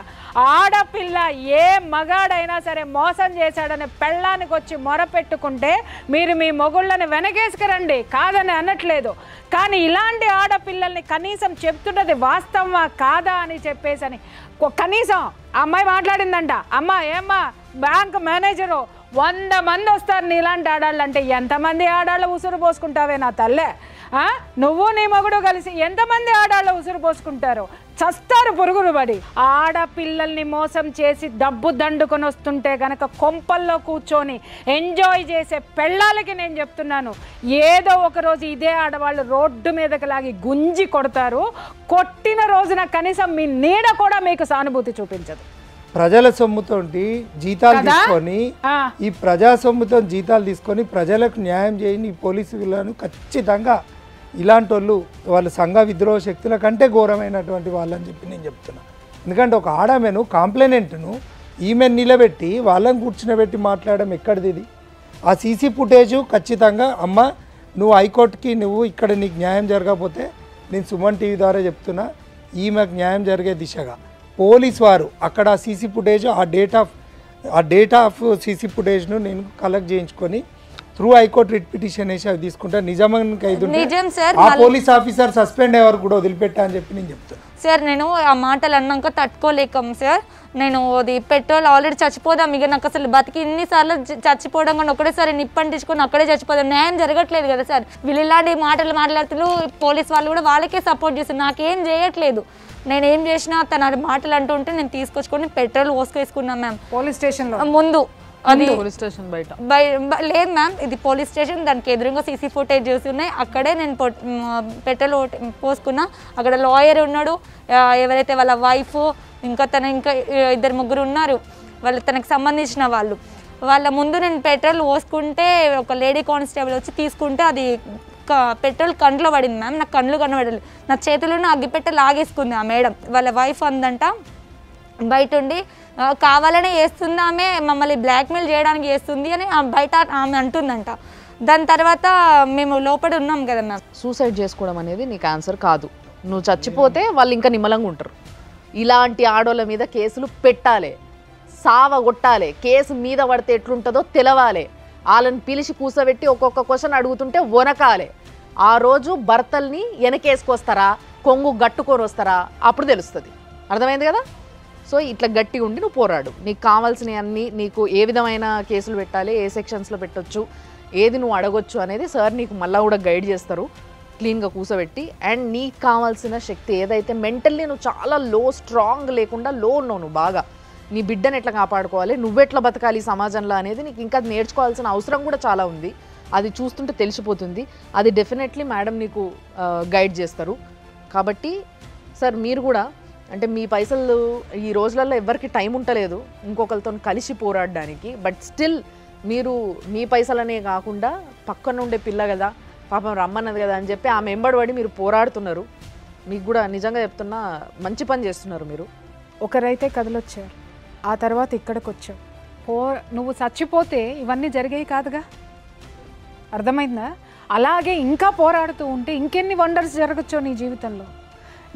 ఆడపిల్ల ఏ మగాడైనా సరే మోసం చేశాడని పెళ్ళానికి వచ్చి మొరపెట్టుకుంటే మీరు మీ మొగుళ్ళని వెనకేసుకురండి, కాదని అనట్లేదు. కానీ ఇలాంటి ఆడపిల్లల్ని కనీసం చెప్తున్నది వాస్తవమా కాదా అని చెప్పేసని కనీసం అమ్మాయి మాట్లాడిందంట, అమ్మా ఏమ్మా బ్యాంక్ మేనేజరు 100 మంది వస్తారు నీలాంటి ఆడాళ్ళు అంటే, ఎంతమంది ఆడాళ్ళు ఉసురు పోసుకుంటావే నా తల్లే? నువ్వు నీ మగుడు కలిసి ఎంతమంది ఆడాళ్ళ ఉసురు పోసుకుంటారు, చస్తారు పురుగులు పడి. ఆడపిల్లల్ని మోసం చేసి డబ్బు దండుకొని వస్తుంటే కనుక కొంపల్లో కూర్చొని ఎంజాయ్ చేసే పెళ్ళాలకి నేను చెప్తున్నాను, ఏదో ఒక రోజు ఇదే ఆడవాళ్ళు రోడ్డు మీదకి లాగి గుంజి కొడతారు. కొట్టిన రోజున కనీసం మీ నీడ కూడా మీకు సానుభూతి చూపించదు. ప్రజల సొమ్ముతో జీతాలు తీసుకొని, ఈ ప్రజా సొమ్ముతో జీతాలు తీసుకొని ప్రజలకు న్యాయం చేయని పోలీసులను ఖచ్చితంగా ఇలాంటి వాళ్ళ సంఘ విద్రోహ శక్తుల కంటే ఘోరమైనటువంటి వాళ్ళని చెప్పి నేను చెప్తున్నా. ఎందుకంటే ఒక ఆడమెను కాంప్లైనెంట్ను ఈమెను నిలబెట్టి వాళ్ళని కూర్చునబెట్టి మాట్లాడడం ఎక్కడిది? ఇది ఆ సీసీ ఫుటేజు ఖచ్చితంగా అమ్మ నువ్వు హైకోర్టుకి నువ్వు ఇక్కడ నీకు న్యాయం జరగకపోతే నేను సుమన్ టీవీ ద్వారా చెప్తున్నా, ఈమెకు న్యాయం జరిగే దిశగా పోలీస్ వారు అక్కడ సీసీ ఫుటేజ్ ఆ డేటా ఆఫ్ సీసీ ఫుటేజ్ను నేను కలెక్ట్ చేయించుకొని త్రూ హైకోర్టు రిట్ పిటిషన్ వేసి అవి తీసుకుంటా. నిజానికి ఆ పోలీస్ ఆఫీసర్ సస్పెండ్ అయ్యే వరకు కూడా వదిలిపెట్టా అని చెప్పి నేను చెప్తాను సార్. నేను ఆ మాటలు అన్నాక తట్టుకోలేకం సార్, నేను అది పెట్రోల్ ఆల్రెడీ చచ్చిపోదాం, ఇక నాకు అసలు బతికి ఇన్నిసార్లు చచ్చిపోవడం కానీ ఒకటేసారి నిప్పంటించుకొని అక్కడే చచ్చిపోదాం, న్యాయం జరగట్లేదు కదా సార్. వీళ్ళు ఇలాంటి మాటలు మాట్లాడుతున్నారు, పోలీస్ వాళ్ళు కూడా వాళ్ళకే సపోర్ట్ చేస్తారు, నాకేం చేయట్లేదు. నేనేం చేసినా తన మాటలు అంటుంటే నేను తీసుకొచ్చుకొని పెట్రోల్ పోసుకేసుకున్నాం మ్యామ్ పోలీస్ స్టేషన్ ముందు. అది పోలీస్ స్టేషన్ బయట లేదు మ్యామ్, ఇది పోలీస్ స్టేషన్, దానికి ఎదురుగా సీసీ ఫుటేజ్ ఉన్నాయి, అక్కడే నేను పెట్రోల్ పోసుకున్నా. అక్కడ లాయర్ ఉన్నాడు, ఎవరైతే వాళ్ళ వైఫ్ ఇంకా ఇంకా 2-3 ఉన్నారు, వాళ్ళు తనకు సంబంధించిన వాళ్ళు. వాళ్ళ ముందు నేను పెట్రోల్ పోసుకుంటే ఒక లేడీ కానిస్టేబుల్ వచ్చి తీసుకుంటే అది పెట్రోల్ కంట్లో పడింది మ్యామ్. నాకు కళ్ళు కనబడలేదు, నా చేతులను అగ్గిపెట్ట లాగేసుకుంది ఆ మేడం. వాళ్ళ వైఫ్ అందంట బయట ఉండి కావాలనే చేస్తుంది, ఆమె మమ్మల్ని బ్లాక్మెయిల్ చేయడానికి చేస్తుంది అని బయట ఆమె అంటుందంట. దాని తర్వాత మేము లోపల ఉన్నాం కదా మ్యామ్. సూసైడ్ చేసుకోవడం అనేది నీకు ఆన్సర్ కాదు. నువ్వు చచ్చిపోతే వాళ్ళు ఇంకా నిమ్మలంగా ఉంటారు. ఇలాంటి ఆడోళ్ళ మీద కేసులు పెట్టాలి, సావగొట్టాలి, కేసు మీద పడితే ఎట్లుంటుందో తెలవాలి. వాళ్ళని పిలిచి కూసబెట్టి ఒక్కొక్క క్వశ్చన్ అడుగుతుంటే వనకాలి. ఆ రోజు భర్తల్ని వెనకేసుకొస్తారా, కొంగు గట్టుకొని వస్తారా, అప్పుడు తెలుస్తుంది. అర్థమైంది కదా? సో ఇట్లా గట్టిగా ఉండి నువ్వు పోరాడు. నీకు కావాల్సినవి అన్నీ, నీకు ఏ విధమైన కేసులు పెట్టాలి, ఏ సెక్షన్స్లో పెట్టొచ్చు, ఏది నువ్వు అడగొచ్చు అనేది సార్ నీకు మళ్ళీ కూడా గైడ్ చేస్తారు క్లీన్గా కూసబెట్టి. అండ్ నీకు కావాల్సిన శక్తి ఏదైతే మెంటల్లీ నువ్వు చాలా స్ట్రాంగ్ లేకుండా ఉన్నావు, నువ్వు బాగా నీ బిడ్డను ఎట్లా కాపాడుకోవాలి, నువ్వెట్లా బతకాలి సమాజంలో అనేది నీకు ఇంకా నేర్చుకోవాల్సిన అవసరం కూడా చాలా ఉంది. అది చూస్తుంటే తెలిసిపోతుంది. అది డెఫినెట్లీ మేడం నీకు గైడ్ చేస్తారు. కాబట్టి సార్ మీరు కూడా అంటే మీ పైసలు ఈ రోజులలో ఎవరికి టైం ఉంటలేదు ఇంకొకరితో కలిసి పోరాడడానికి. బట్ స్టిల్ మీరు మీ పైసలనే కాకుండా పక్కన ఉండే పిల్ల కదా పాపం రమ్మన్నది కదా అని చెప్పి ఆమె ఎంబడి మీరు పోరాడుతున్నారు. మీకు కూడా నిజంగా చెప్తున్నా మంచి పని చేస్తున్నారు మీరు. ఒకరైతే కదలొచ్చారు, ఆ తర్వాత ఇక్కడికి వచ్చావు. నువ్వు చచ్చిపోతే ఇవన్నీ జరిగేవి కాదుగా, అర్థమైందా? అలాగే ఇంకా పోరాడుతూ ఉంటే ఇంకెన్ని వండర్స్ జరగచ్చో నీ జీవితంలో.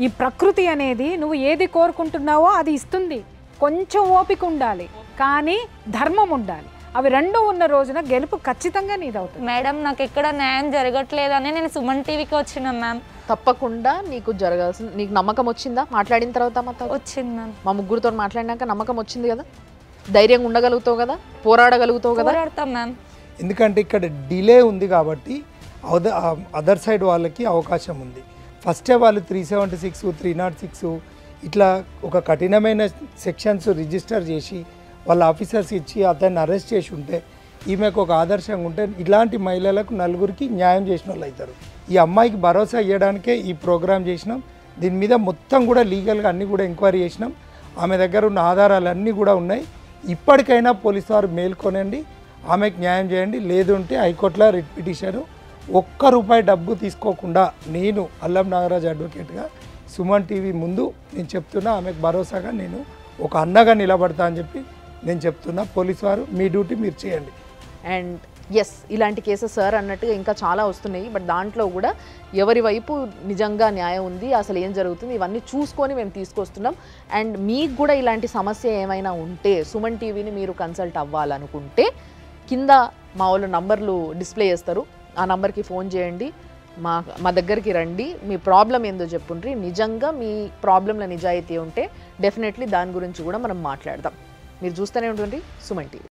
ఈ ప్రకృతి అనేది నువ్వు ఏది కోరుకుంటున్నావో అది ఇస్తుంది. కొంచెం ఓపిక ఉండాలి, కానీ ధర్మం ఉండాలి. అవి రెండూ ఉన్న రోజున గెలుపు ఖచ్చితంగా నీదవుతుంది. మేడం నాకు ఎక్కడ న్యాయం జరగట్లేదని నేను సుమన్ టీవీకి వచ్చిన మ్యామ్. తప్పకుండా నీకు జరగాల్సిన, నీకు నమ్మకం వచ్చిందా మాట్లాడిన తర్వాత? వచ్చింది మ్యామ్. మా ముగ్గురితో మాట్లాడినాక నమ్మకం వచ్చింది కదా, ధైర్యంగా ఉండగలుగుతావు కదా, పోరాడగలుగుతావు కదా? పోరాడతాం మ్యామ్. ఎందుకంటే ఇక్కడ డిలే ఉంది కాబట్టి అదర్ సైడ్ వాళ్ళకి అవకాశం ఉంది. ఫస్టే వాళ్ళు 376, 306 ఇట్లా ఒక కఠినమైన సెక్షన్స్ రిజిస్టర్ చేసి వాళ్ళ ఆఫీసర్స్ ఇచ్చి అతన్ని అరెస్ట్ చేసి ఉంటే ఈమెకు ఒక ఆదర్శంగా ఉంటే ఇలాంటి మహిళలకు నలుగురికి న్యాయం చేసిన వాళ్ళు అవుతారు. ఈ అమ్మాయికి భరోసా ఇవ్వడానికే ఈ ప్రోగ్రాం చేసినాం. దీని మీద మొత్తం కూడా లీగల్గా అన్నీ కూడా ఎంక్వైరీ చేసినాం. ఆమె దగ్గర ఉన్న ఆధారాలు అన్నీ కూడా ఉన్నాయి. ఇప్పటికైనా పోలీసు వారు మేల్కొనండి, ఆమెకు న్యాయం చేయండి. లేదు అంటే హైకోర్టులో రిట్ పిటిషన్, ₹1 డబ్బు తీసుకోకుండా నేను అల్లం నాగరాజ్ అడ్వకేట్గా సుమన్ టీవీ ముందు నేను చెప్తున్నా, ఆమెకు భరోసాగా నేను ఒక అన్నగా నిలబడతా అని చెప్పి నేను చెప్తున్నా. పోలీసు వారు మీ డ్యూటీ మీరు చేయండి. అండ్ ఎస్, ఇలాంటి కేసెస్ సార్ అన్నట్టుగా ఇంకా చాలా వస్తున్నాయి. బట్ దాంట్లో కూడా ఎవరి వైపు నిజంగా న్యాయం ఉంది, అసలు ఏం జరుగుతుంది, ఇవన్నీ చూసుకొని మేము తీసుకొస్తున్నాం. అండ్ మీకు కూడా ఇలాంటి సమస్య ఏమైనా ఉంటే సుమన్ టీవీని మీరు కన్సల్ట్ అవ్వాలనుకుంటే కింద మా వాళ్ళు నంబర్లు డిస్ప్లే చేస్తారు, ఆ నంబర్కి ఫోన్ చేయండి, మా దగ్గరికి రండి, మీ ప్రాబ్లం ఏందో చెప్పుండ్రి. నిజంగా మీ ప్రాబ్లంలో నిజాయితీ ఉంటే డెఫినెట్లీ దాని గురించి కూడా మనం మాట్లాడదాం. మీరు చూస్తూనే ఉంటుంది సుమన్ టీవీ.